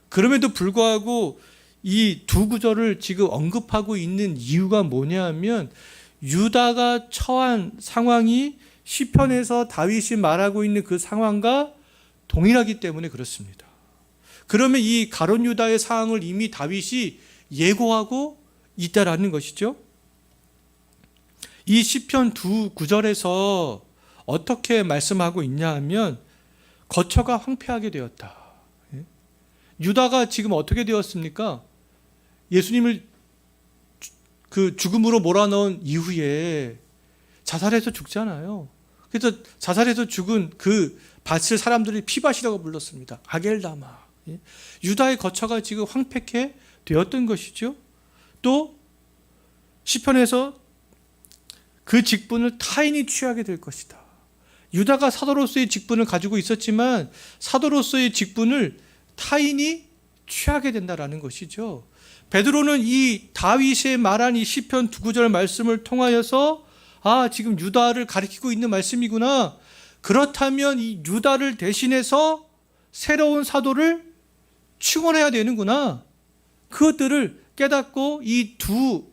그럼에도 불구하고 이 두 구절을 지금 언급하고 있는 이유가 뭐냐 하면 유다가 처한 상황이 시편에서 다윗이 말하고 있는 그 상황과 동일하기 때문에 그렇습니다. 그러면 이 가룟 유다의 상황을 이미 다윗이 예고하고 있다라는 것이죠. 이 시편 두 구절에서 어떻게 말씀하고 있냐 하면 거처가 황폐하게 되었다. 유다가 지금 어떻게 되었습니까? 예수님을 그 죽음으로 몰아넣은 이후에 자살해서 죽잖아요. 그래서 자살해서 죽은 그 밭을 사람들이 피밭이라고 불렀습니다. 아겔다마. 유다의 거처가 지금 황폐케 되었던 것이죠. 또 시편에서 그 직분을 타인이 취하게 될 것이다. 유다가 사도로서의 직분을 가지고 있었지만 사도로서의 직분을 타인이 취하게 된다라는 것이죠. 베드로는 이 다윗의 말한 이 시편 두 구절 말씀을 통하여서 지금 유다를 가리키고 있는 말씀이구나. 그렇다면 이 유다를 대신해서 새로운 사도를 충원해야 되는구나. 그것들을 깨닫고 이 두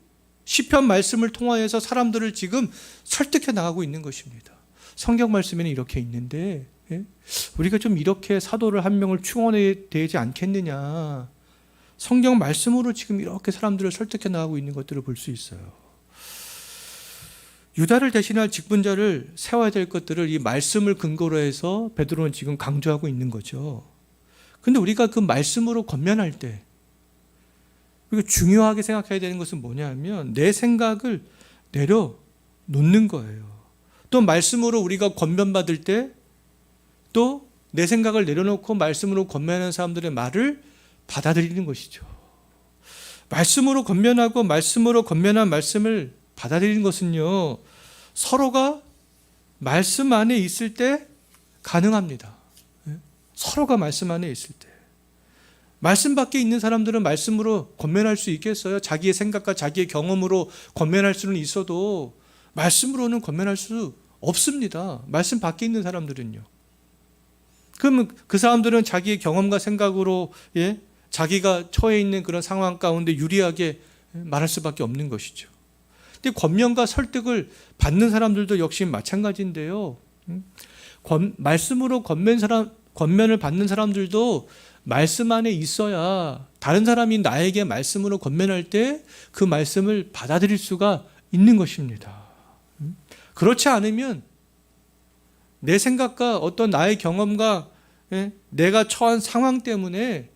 시편 말씀을 통하여서 사람들을 지금 설득해 나가고 있는 것입니다. 성경 말씀에는 이렇게 있는데 우리가 좀 이렇게 사도를 한 명을 충원해야 되지 않겠느냐. 성경 말씀으로 지금 이렇게 사람들을 설득해 나가고 있는 것들을 볼 수 있어요. 유다를 대신할 직분자를 세워야 될 것들을 이 말씀을 근거로 해서 베드로는 지금 강조하고 있는 거죠. 그런데 우리가 그 말씀으로 권면할 때 우리가 중요하게 생각해야 되는 것은 뭐냐 하면 내 생각을 내려놓는 거예요. 또 말씀으로 우리가 권면받을 때 또 내 생각을 내려놓고 말씀으로 권면하는 사람들의 말을 받아들이는 것이죠. 말씀으로 권면하고 말씀으로 권면한 말씀을 받아들이는 것은요, 서로가 말씀 안에 있을 때 가능합니다. 서로가 말씀 안에 있을 때. 말씀 밖에 있는 사람들은 말씀으로 권면할 수 있겠어요? 자기의 생각과 자기의 경험으로 권면할 수는 있어도 말씀으로는 권면할 수 없습니다. 말씀 밖에 있는 사람들은요. 그러면 그 사람들은 자기의 경험과 생각으로 자기가 처해 있는 그런 상황 가운데 유리하게 말할 수밖에 없는 것이죠. 근데 권면과 설득을 받는 사람들도 역시 마찬가지인데요. 말씀으로 권면을 받는 사람들도 말씀 안에 있어야 다른 사람이 나에게 말씀으로 권면할 때 그 말씀을 받아들일 수가 있는 것입니다. 그렇지 않으면 내 생각과 어떤 나의 경험과 내가 처한 상황 때문에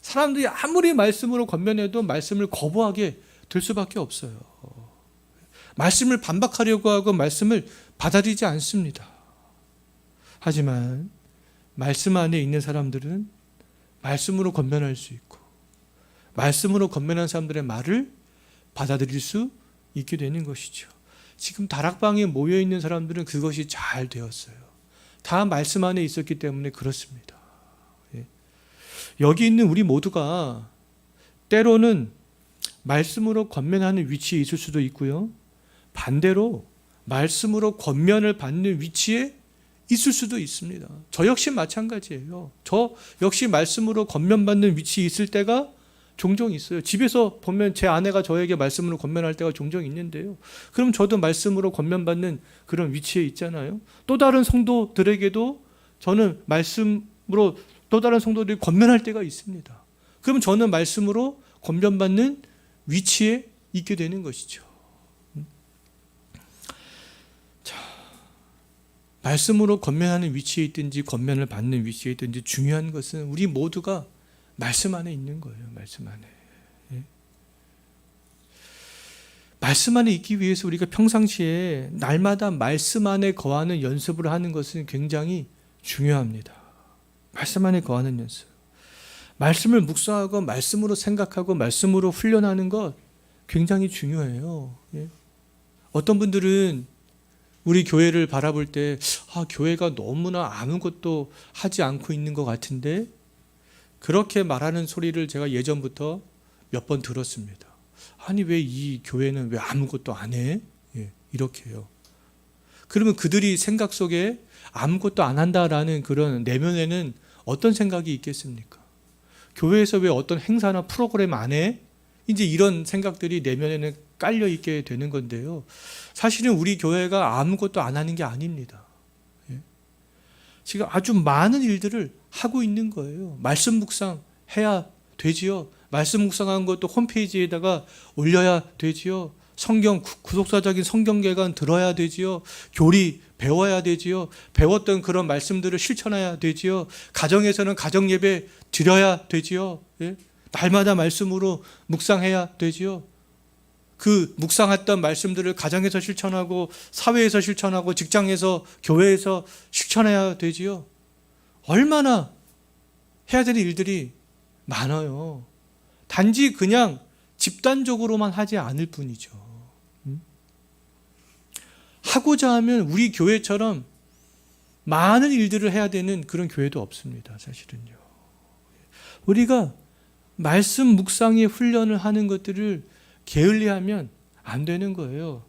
사람들이 아무리 말씀으로 권면해도 말씀을 거부하게 될 수밖에 없어요. 말씀을 반박하려고 하고 말씀을 받아들이지 않습니다. 하지만 말씀 안에 있는 사람들은 말씀으로 권면할 수 있고 말씀으로 권면한 사람들의 말을 받아들일 수 있게 되는 것이죠. 지금 다락방에 모여 있는 사람들은 그것이 잘 되었어요. 다 말씀 안에 있었기 때문에 그렇습니다. 여기 있는 우리 모두가 때로는 말씀으로 권면하는 위치에 있을 수도 있고요. 반대로 말씀으로 권면을 받는 위치에 있을 수도 있습니다. 저 역시 마찬가지예요. 저 역시 말씀으로 권면받는 위치에 있을 때가 종종 있어요. 집에서 보면 제 아내가 저에게 말씀으로 권면할 때가 종종 있는데요. 그럼 저도 말씀으로 권면받는 그런 위치에 있잖아요. 또 다른 성도들에게도 저는 말씀으로 또 다른 성도들이 권면할 때가 있습니다. 그럼 저는 말씀으로 권면받는 위치에 있게 되는 것이죠. 자, 말씀으로 권면하는 위치에 있든지 권면을 받는 위치에 있든지 중요한 것은 우리 모두가 말씀 안에 있는 거예요. 말씀 안에. 예. 말씀 안에 있기 위해서 우리가 평상시에 날마다 말씀 안에 거하는 연습을 하는 것은 굉장히 중요합니다. 말씀 안에 거하는 연습. 말씀을 묵상하고 말씀으로 생각하고 말씀으로 훈련하는 것 굉장히 중요해요. 예. 어떤 분들은 우리 교회를 바라볼 때 교회가 너무나 아무것도 하지 않고 있는 것 같은데, 그렇게 말하는 소리를 제가 예전부터 몇 번 들었습니다. 아니 왜 이 교회는 왜 아무것도 안 해? 예, 이렇게요. 그러면 그들이 생각 속에 아무것도 안 한다라는 그런 내면에는 어떤 생각이 있겠습니까? 교회에서 왜 어떤 행사나 프로그램 안 해? 이제 이런 생각들이 내면에는 깔려 있게 되는 건데요. 사실은 우리 교회가 아무것도 안 하는 게 아닙니다. 예. 지금 아주 많은 일들을 하고 있는 거예요. 말씀 묵상 해야 되지요. 말씀 묵상한 것도 홈페이지에다가 올려야 되지요. 성경 구속사적인 성경개관 들어야 되지요. 교리 배워야 되지요. 배웠던 그런 말씀들을 실천해야 되지요. 가정에서는 가정 예배 드려야 되지요. 예? 날마다 말씀으로 묵상해야 되지요. 그 묵상했던 말씀들을 가정에서 실천하고 사회에서 실천하고 직장에서 교회에서 실천해야 되지요. 얼마나 해야 될 일들이 많아요. 단지 그냥 집단적으로만 하지 않을 뿐이죠. 하고자 하면 우리 교회처럼 많은 일들을 해야 되는 그런 교회도 없습니다. 사실은요. 우리가 말씀 묵상의 훈련을 하는 것들을 게을리하면 안 되는 거예요.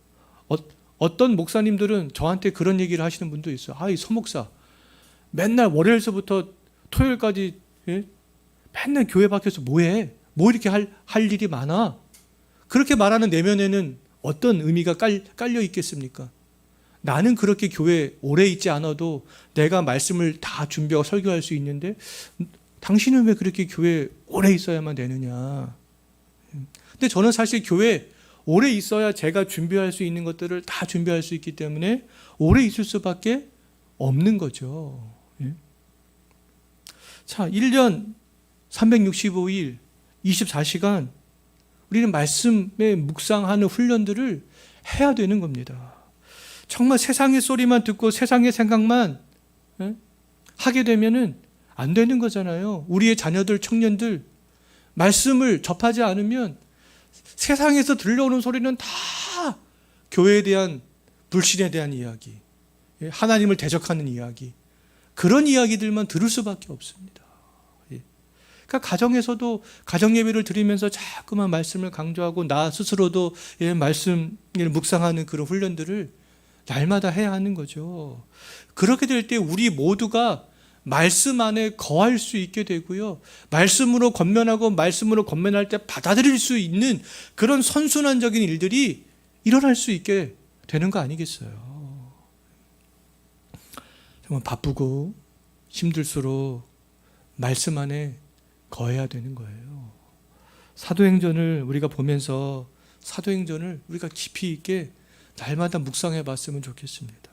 어떤 목사님들은 저한테 그런 얘기를 하시는 분도 있어요. 이 서목사 맨날 월요일서부터 토요일까지 맨날 교회 밖에서 뭐해? 뭐 이렇게 할 일이 많아? 그렇게 말하는 내면에는 어떤 의미가 깔려 있겠습니까? 나는 그렇게 교회에 오래 있지 않아도 내가 말씀을 다 준비하고 설교할 수 있는데 당신은 왜 그렇게 교회에 오래 있어야만 되느냐? 근데 저는 사실 교회에 오래 있어야 제가 준비할 수 있는 것들을 다 준비할 수 있기 때문에 오래 있을 수밖에 없는 거죠. 자, 1년 365일 24시간 우리는 말씀에 묵상하는 훈련들을 해야 되는 겁니다. 정말 세상의 소리만 듣고 세상의 생각만 하게 되면은 안 되는 거잖아요. 우리의 자녀들, 청년들 말씀을 접하지 않으면 세상에서 들려오는 소리는 다 교회에 대한 불신에 대한 이야기, 하나님을 대적하는 이야기, 그런 이야기들만 들을 수밖에 없습니다. 그러니까 가정에서도 가정 예배를 드리면서 자꾸만 말씀을 강조하고 나 스스로도 말씀을 묵상하는 그런 훈련들을 날마다 해야 하는 거죠. 그렇게 될 때 우리 모두가 말씀 안에 거할 수 있게 되고요. 말씀으로 권면하고 말씀으로 권면할 때 받아들일 수 있는 그런 선순환적인 일들이 일어날 수 있게 되는 거 아니겠어요? 정말 바쁘고 힘들수록 말씀 안에 거해야 되는 거예요. 사도행전을 우리가 보면서 사도행전을 우리가 깊이 있게 날마다 묵상해 봤으면 좋겠습니다.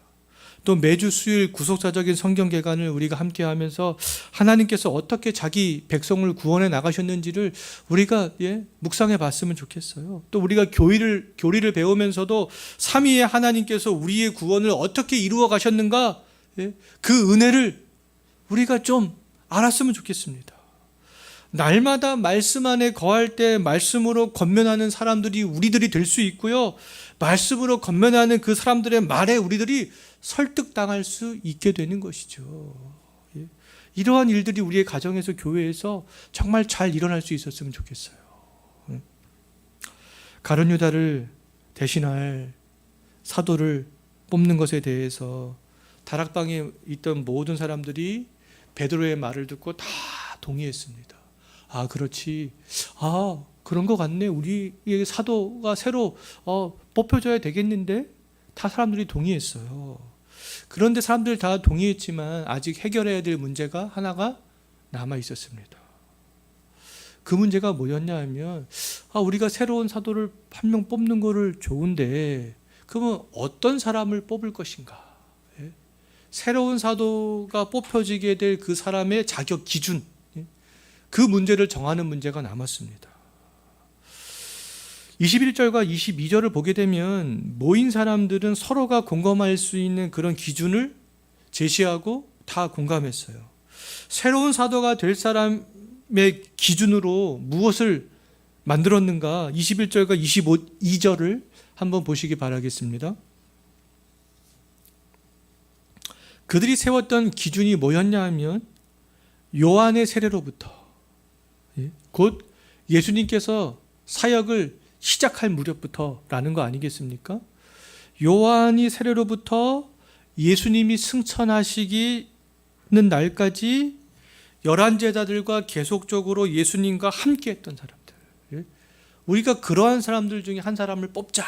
또 매주 수요일 구속사적인 성경개관을 우리가 함께 하면서 하나님께서 어떻게 자기 백성을 구원해 나가셨는지를 우리가 묵상해 봤으면 좋겠어요. 또 우리가 교리를 배우면서도 삼위의 하나님께서 우리의 구원을 어떻게 이루어 가셨는가, 그 은혜를 우리가 좀 알았으면 좋겠습니다. 날마다 말씀 안에 거할 때 말씀으로 권면하는 사람들이 우리들이 될 수 있고요. 말씀으로 권면하는 그 사람들의 말에 우리들이 설득당할 수 있게 되는 것이죠. 이러한 일들이 우리의 가정에서 교회에서 정말 잘 일어날 수 있었으면 좋겠어요. 가룟 유다를 대신할 사도를 뽑는 것에 대해서 다락방에 있던 모든 사람들이 베드로의 말을 듣고 다 동의했습니다. 그렇지. 그런 것 같네. 우리의 사도가 새로 뽑혀져야 되겠는데? 다 사람들이 동의했어요. 그런데 사람들 다 동의했지만 아직 해결해야 될 문제가 하나가 남아 있었습니다. 그 문제가 뭐였냐 하면 우리가 새로운 사도를 한 명 뽑는 거를 좋은데 그러면 어떤 사람을 뽑을 것인가? 새로운 사도가 뽑혀지게 될 그 사람의 자격 기준, 그 문제를 정하는 문제가 남았습니다. 21절과 22절을 보게 되면 모인 사람들은 서로가 공감할 수 있는 그런 기준을 제시하고 다 공감했어요. 새로운 사도가 될 사람의 기준으로 무엇을 만들었는가? 21절과 22절을 한번 보시기 바라겠습니다. 그들이 세웠던 기준이 뭐였냐 하면 요한의 세례로부터, 곧 예수님께서 사역을 시작할 무렵부터라는 거 아니겠습니까? 요한이 세례로부터 예수님이 승천하시기는 날까지 11제자들과 계속적으로 예수님과 함께 했던 사람들, 우리가 그러한 사람들 중에 한 사람을 뽑자,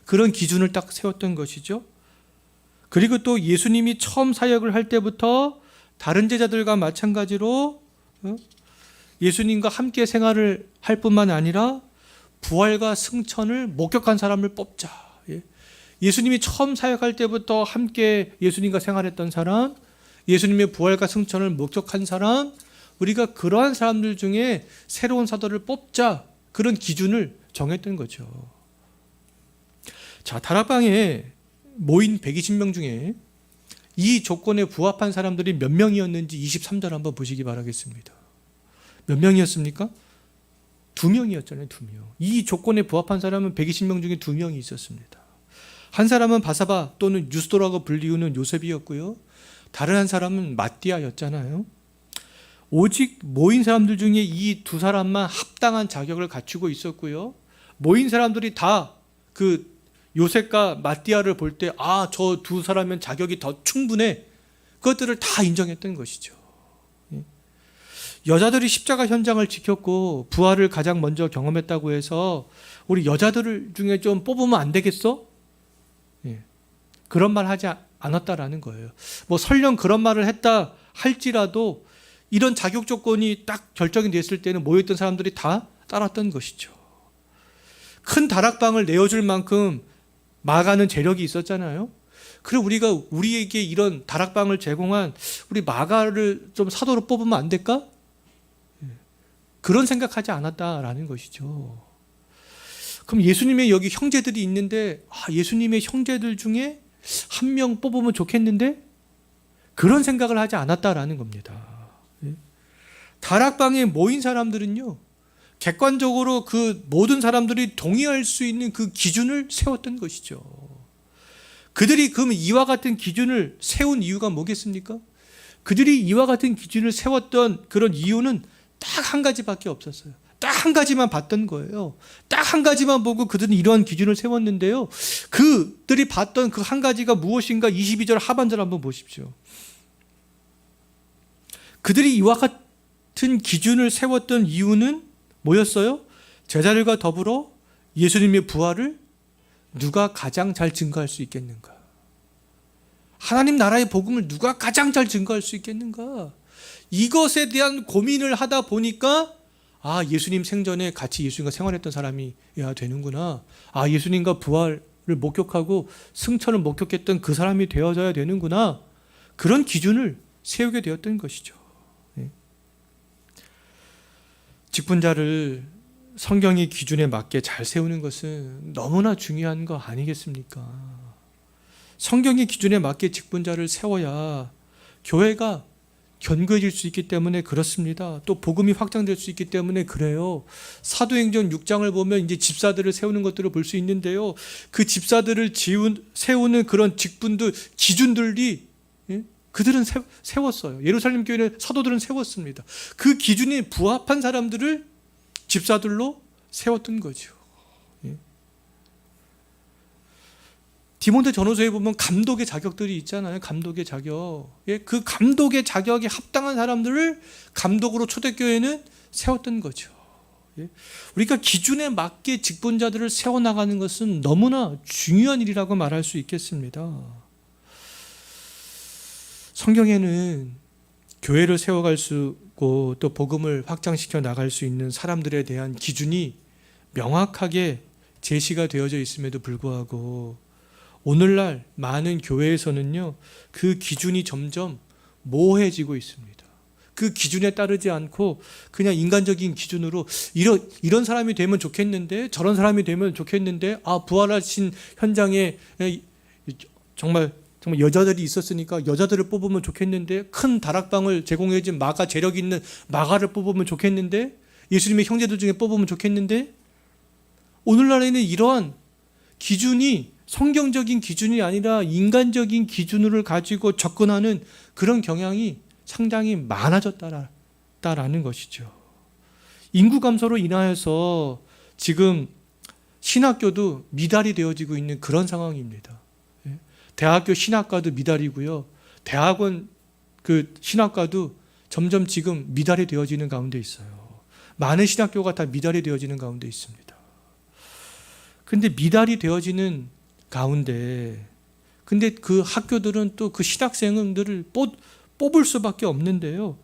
그런 기준을 딱 세웠던 것이죠. 그리고 또 예수님이 처음 사역을 할 때부터 다른 제자들과 마찬가지로 예수님과 함께 생활을 할 뿐만 아니라 부활과 승천을 목격한 사람을 뽑자. 예수님이 처음 사역할 때부터 함께 예수님과 생활했던 사람, 예수님의 부활과 승천을 목격한 사람, 우리가 그러한 사람들 중에 새로운 사도를 뽑자, 그런 기준을 정했던 거죠. 자, 다락방에 모인 120명 중에 이 조건에 부합한 사람들이 몇 명이었는지 23절 한번 보시기 바라겠습니다. 몇 명이었습니까? 2명이었잖아요. 2명. 이 조건에 부합한 사람은 120명 중에 2명이 있었습니다. 한 사람은 바사바 또는 유스도라고 불리우는 요셉이었고요. 다른 한 사람은 마띠아였잖아요. 오직 모인 사람들 중에 이 두 사람만 합당한 자격을 갖추고 있었고요. 모인 사람들이 다 그 요셉과 마띠아를 볼 때 저 두 사람은 자격이 더 충분해, 그것들을 다 인정했던 것이죠. 여자들이 십자가 현장을 지켰고 부활을 가장 먼저 경험했다고 해서 우리 여자들 중에 좀 뽑으면 안 되겠어? 그런 말 하지 않았다라는 거예요. 뭐 설령 그런 말을 했다 할지라도 이런 자격 조건이 딱 결정이 됐을 때는 모였던 사람들이 다 따랐던 것이죠. 큰 다락방을 내어줄 만큼 마가는 재력이 있었잖아요. 그래 우리가 우리에게 이런 다락방을 제공한 우리 마가를 좀 사도로 뽑으면 안 될까? 그런 생각하지 않았다라는 것이죠. 그럼 예수님의 여기 형제들이 있는데 예수님의 형제들 중에 한 명 뽑으면 좋겠는데, 그런 생각을 하지 않았다라는 겁니다. 다락방에 모인 사람들은요, 객관적으로 그 모든 사람들이 동의할 수 있는 그 기준을 세웠던 것이죠. 그들이 그러면 이와 같은 기준을 세운 이유가 뭐겠습니까? 그들이 이와 같은 기준을 세웠던 그런 이유는 딱 한 가지밖에 없었어요. 딱 한 가지만 봤던 거예요. 딱 한 가지만 보고 그들은 이러한 기준을 세웠는데요. 그들이 봤던 그 한 가지가 무엇인가 22절 하반절 한번 보십시오. 그들이 이와 같은 기준을 세웠던 이유는 뭐였어요? 제자들과 더불어 예수님의 부활을 누가 가장 잘 증거할 수 있겠는가? 하나님 나라의 복음을 누가 가장 잘 증거할 수 있겠는가? 이것에 대한 고민을 하다 보니까 예수님 생전에 같이 예수님과 생활했던 사람이어야 되는구나. 예수님과 부활을 목격하고 승천을 목격했던 그 사람이 되어져야 되는구나. 그런 기준을 세우게 되었던 것이죠. 직분자를 성경의 기준에 맞게 잘 세우는 것은 너무나 중요한 거 아니겠습니까? 성경의 기준에 맞게 직분자를 세워야 교회가 견고해질 수 있기 때문에 그렇습니다. 또 복음이 확장될 수 있기 때문에 그래요. 사도행전 6장을 보면 이제 집사들을 세우는 것들을 볼 수 있는데요. 그 집사들을 세우는 그런 직분들, 기준들이 그들은 세웠어요. 예루살렘 교회는 사도들은 세웠습니다. 그 기준에 부합한 사람들을 집사들로 세웠던 거죠. 디모데 전후서에 보면 감독의 자격들이 있잖아요. 감독의 자격. 그 감독의 자격에 합당한 사람들을 감독으로 초대교회는 세웠던 거죠. 우리가 기준에 맞게 직분자들을 세워나가는 것은 너무나 중요한 일이라고 말할 수 있겠습니다. 성경에는 교회를 세워갈 수 있고 또 복음을 확장시켜 나갈 수 있는 사람들에 대한 기준이 명확하게 제시가 되어져 있음에도 불구하고 오늘날 많은 교회에서는요, 그 기준이 점점 모호해지고 있습니다. 그 기준에 따르지 않고 그냥 인간적인 기준으로 이런 사람이 되면 좋겠는데, 저런 사람이 되면 좋겠는데, 부활하신 현장에 정말 여자들이 있었으니까 여자들을 뽑으면 좋겠는데, 큰 다락방을 제공해준 마가, 재력 있는 마가를 뽑으면 좋겠는데, 예수님의 형제들 중에 뽑으면 좋겠는데, 오늘날에는 이러한 기준이 성경적인 기준이 아니라 인간적인 기준을 가지고 접근하는 그런 경향이 상당히 많아졌다라는 것이죠. 인구 감소로 인하여서 지금 신학교도 미달이 되어지고 있는 그런 상황입니다. 대학교 신학과도 미달이고요. 대학원 그 신학과도 점점 지금 미달이 되어지는 가운데 있어요. 많은 신학교가 다 미달이 되어지는 가운데 있습니다. 근데 미달이 되어지는 가운데, 근데 그 학교들은 또 그 신학생들을 뽑을 수밖에 없는데요.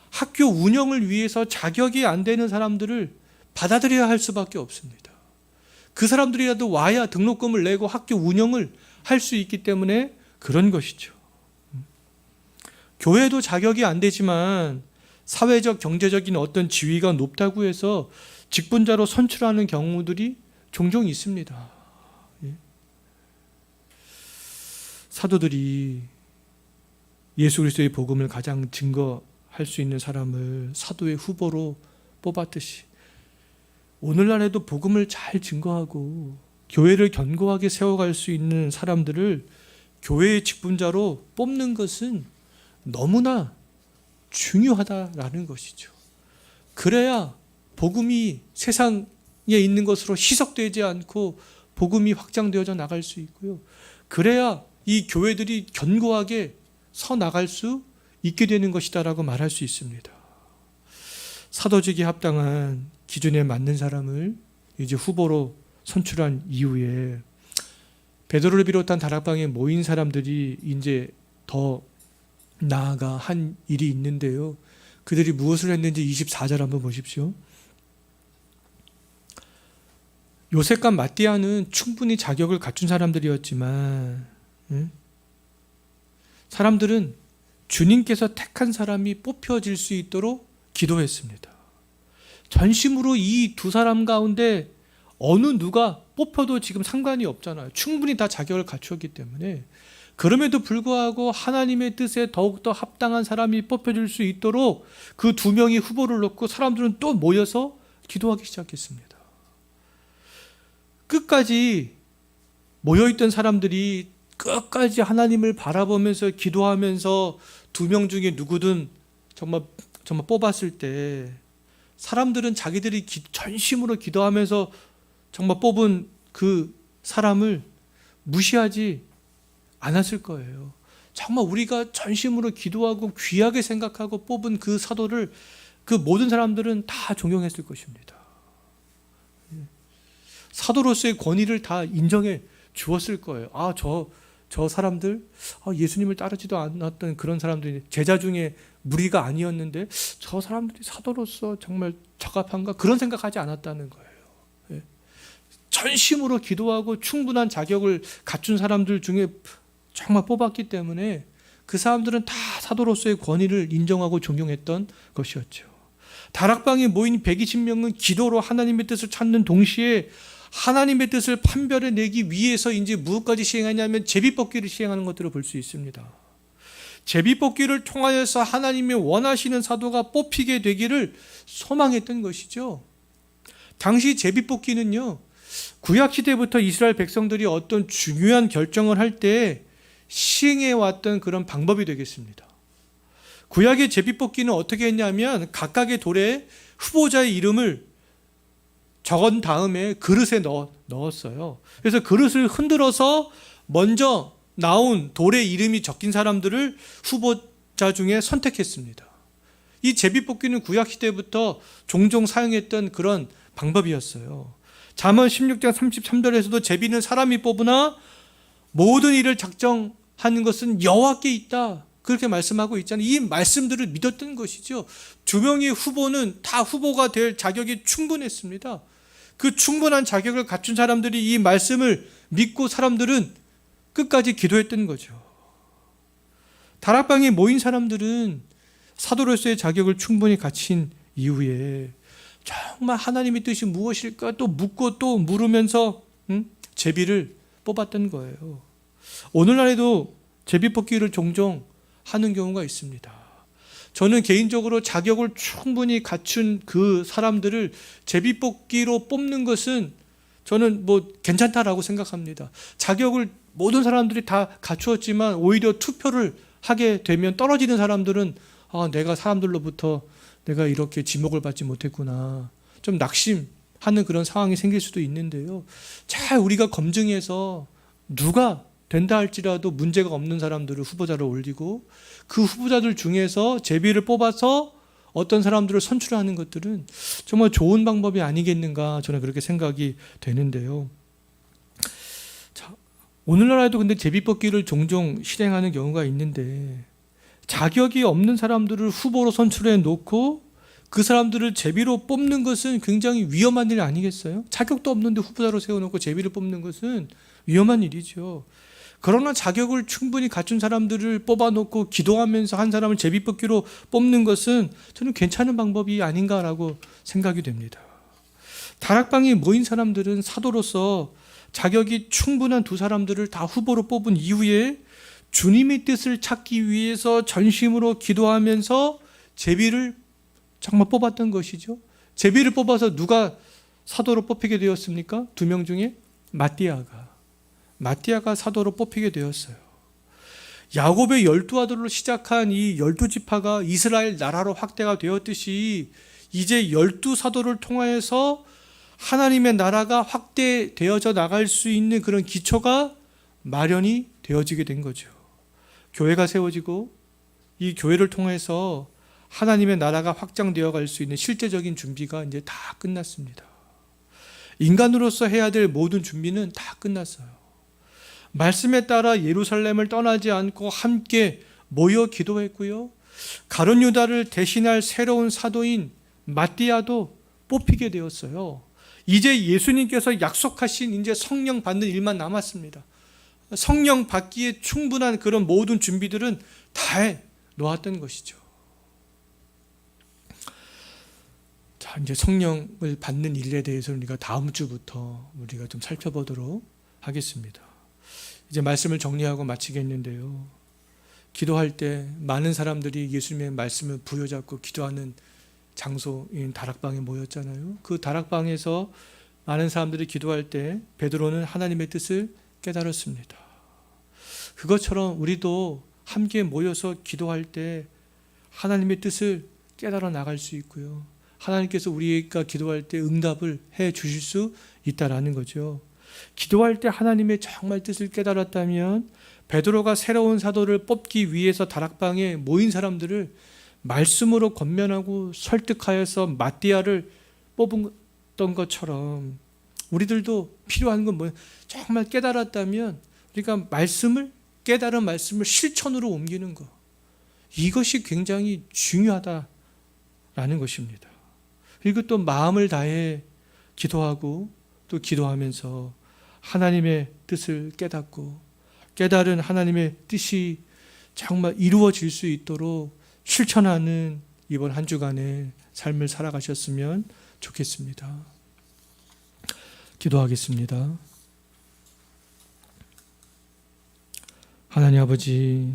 학교 운영을 위해서 자격이 안 되는 사람들을 받아들여야 할 수밖에 없습니다. 그 사람들이라도 와야 등록금을 내고 학교 운영을 할 수 있기 때문에 그런 것이죠. 교회도 자격이 안 되지만 사회적, 경제적인 어떤 지위가 높다고 해서 직분자로 선출하는 경우들이 종종 있습니다. 사도들이 예수 그리스도의 복음을 가장 증거할 수 있는 사람을 사도의 후보로 뽑았듯이 오늘날에도 복음을 잘 증거하고 교회를 견고하게 세워갈 수 있는 사람들을 교회의 직분자로 뽑는 것은 너무나 중요하다라는 것이죠. 그래야 복음이 세상에 있는 것으로 희석되지 않고 복음이 확장되어져 나갈 수 있고요. 그래야 이 교회들이 견고하게 서 나갈 수 있게 되는 것이다라고 말할 수 있습니다. 사도직에 합당한 기준에 맞는 사람을 이제 후보로 선출한 이후에 베드로를 비롯한 다락방에 모인 사람들이 이제 더 나아가 한 일이 있는데요. 그들이 무엇을 했는지 24절 한번 보십시오. 요셉과 마띠아는 충분히 자격을 갖춘 사람들이었지만 사람들은 주님께서 택한 사람이 뽑혀질 수 있도록 기도했습니다. 전심으로 이 두 사람 가운데 어느 누가 뽑혀도 지금 상관이 없잖아요. 충분히 다 자격을 갖추었기 때문에. 그럼에도 불구하고 하나님의 뜻에 더욱더 합당한 사람이 뽑혀질 수 있도록 그 두 명이 후보를 놓고 사람들은 또 모여서 기도하기 시작했습니다. 끝까지 모여있던 사람들이 끝까지 하나님을 바라보면서 기도하면서 두 명 중에 누구든 정말 뽑았을 때 사람들은 자기들이 전심으로 기도하면서 정말 뽑은 그 사람을 무시하지 않았을 거예요. 정말 우리가 전심으로 기도하고 귀하게 생각하고 뽑은 그 사도를 그 모든 사람들은 다 존경했을 것입니다. 사도로서의 권위를 다 인정해 주었을 거예요. 저 사람들 예수님을 따르지도 않았던 그런 사람들이 제자 중에 무리가 아니었는데 저 사람들이 사도로서 정말 적합한가 그런 생각하지 않았다는 거예요. 전심으로 기도하고 충분한 자격을 갖춘 사람들 중에 정말 뽑았기 때문에 그 사람들은 다 사도로서의 권위를 인정하고 존경했던 것이었죠. 다락방에 모인 120명은 기도로 하나님의 뜻을 찾는 동시에 하나님의 뜻을 판별해내기 위해서 이제 무엇까지 시행하냐면 제비뽑기를 시행하는 것들을 볼 수 있습니다. 제비뽑기를 통하여서 하나님이 원하시는 사도가 뽑히게 되기를 소망했던 것이죠. 당시 제비뽑기는요, 구약시대부터 이스라엘 백성들이 어떤 중요한 결정을 할 때 시행해왔던 그런 방법이 되겠습니다. 구약의 제비뽑기는 어떻게 했냐면 각각의 돌에 후보자의 이름을 적은 다음에 그릇에 넣었어요. 그래서 그릇을 흔들어서 먼저 나온 돌에 이름이 적힌 사람들을 후보자 중에 선택했습니다. 이 제비뽑기는 구약시대부터 종종 사용했던 그런 방법이었어요. 잠언 16장 33절에서도 제비는 사람이 뽑으나 모든 일을 작정하는 것은 여호와께 있다 그렇게 말씀하고 있잖아요. 이 말씀들을 믿었던 것이죠. 두 명의 후보는 다 후보가 될 자격이 충분했습니다. 그 충분한 자격을 갖춘 사람들이 이 말씀을 믿고 사람들은 끝까지 기도했던 거죠. 다락방에 모인 사람들은 사도로서의 자격을 충분히 갖춘 이후에 정말 하나님의 뜻이 무엇일까 또 묻고 또 물으면서 제비를 뽑았던 거예요. 오늘날에도 제비 뽑기를 종종 하는 경우가 있습니다. 저는 개인적으로 자격을 충분히 갖춘 그 사람들을 제비 뽑기로 뽑는 것은 저는 괜찮다라고 생각합니다. 자격을 모든 사람들이 다 갖추었지만 오히려 투표를 하게 되면 떨어지는 사람들은 내가 사람들로부터 내가 이렇게 지목을 받지 못했구나, 좀 낙심하는 그런 상황이 생길 수도 있는데요. 잘 우리가 검증해서 누가 된다 할지라도 문제가 없는 사람들을 후보자로 올리고 그 후보자들 중에서 제비를 뽑아서 어떤 사람들을 선출하는 것들은 정말 좋은 방법이 아니겠는가, 저는 그렇게 생각이 되는데요. 자, 오늘날에도 근데 제비 뽑기를 종종 실행하는 경우가 있는데 자격이 없는 사람들을 후보로 선출해 놓고 그 사람들을 제비로 뽑는 것은 굉장히 위험한 일 아니겠어요? 자격도 없는데 후보자로 세워놓고 제비를 뽑는 것은 위험한 일이죠. 그러나 자격을 충분히 갖춘 사람들을 뽑아놓고 기도하면서 한 사람을 제비 뽑기로 뽑는 것은 저는 괜찮은 방법이 아닌가라고 생각이 됩니다. 다락방에 모인 사람들은 사도로서 자격이 충분한 두 사람들을 다 후보로 뽑은 이후에 주님의 뜻을 찾기 위해서 전심으로 기도하면서 제비를 정말 뽑았던 것이죠. 제비를 뽑아서 누가 사도로 뽑히게 되었습니까? 2명 중에 마띠아가 사도로 뽑히게 되었어요. 야곱의 12아들로 시작한 이 12지파가 이스라엘 나라로 확대가 되었듯이 이제 12사도를 통하여서 하나님의 나라가 확대되어져 나갈 수 있는 그런 기초가 마련이 되어지게 된 거죠. 교회가 세워지고 이 교회를 통해서 하나님의 나라가 확장되어 갈 수 있는 실제적인 준비가 이제 다 끝났습니다. 인간으로서 해야 될 모든 준비는 다 끝났어요. 말씀에 따라 예루살렘을 떠나지 않고 함께 모여 기도했고요. 가룟 유다를 대신할 새로운 사도인 마띠아도 뽑히게 되었어요. 이제 예수님께서 약속하신 이제 성령 받는 일만 남았습니다. 성령 받기에 충분한 그런 모든 준비들은 다 해 놓았던 것이죠. 자, 이제 성령을 받는 일에 대해서 우리가 다음 주부터 우리가 좀 살펴보도록 하겠습니다. 이제 말씀을 정리하고 마치겠는데요. 기도할 때 많은 사람들이 예수님의 말씀을 부여잡고 기도하는 장소인 다락방에 모였잖아요. 그 다락방에서 많은 사람들이 기도할 때 베드로는 하나님의 뜻을 깨달았습니다. 그것처럼 우리도 함께 모여서 기도할 때 하나님의 뜻을 깨달아 나갈 수 있고요. 하나님께서 우리가 기도할 때 응답을 해 주실 수 있다라는 거죠. 기도할 때 하나님의 정말 뜻을 깨달았다면 베드로가 새로운 사도를 뽑기 위해서 다락방에 모인 사람들을 말씀으로 권면하고 설득하여서 마띠아를 뽑았던 것처럼 우리들도 필요한 건 뭐예요? 정말 깨달았다면 우리가 깨달은 말씀을 실천으로 옮기는 것, 이것이 굉장히 중요하다라는 것입니다. 그리고 또 마음을 다해 기도하고 또 기도하면서 하나님의 뜻을 깨닫고 깨달은 하나님의 뜻이 정말 이루어질 수 있도록 실천하는 이번 한 주간의 삶을 살아가셨으면 좋겠습니다. 기도하겠습니다. 하나님 아버지,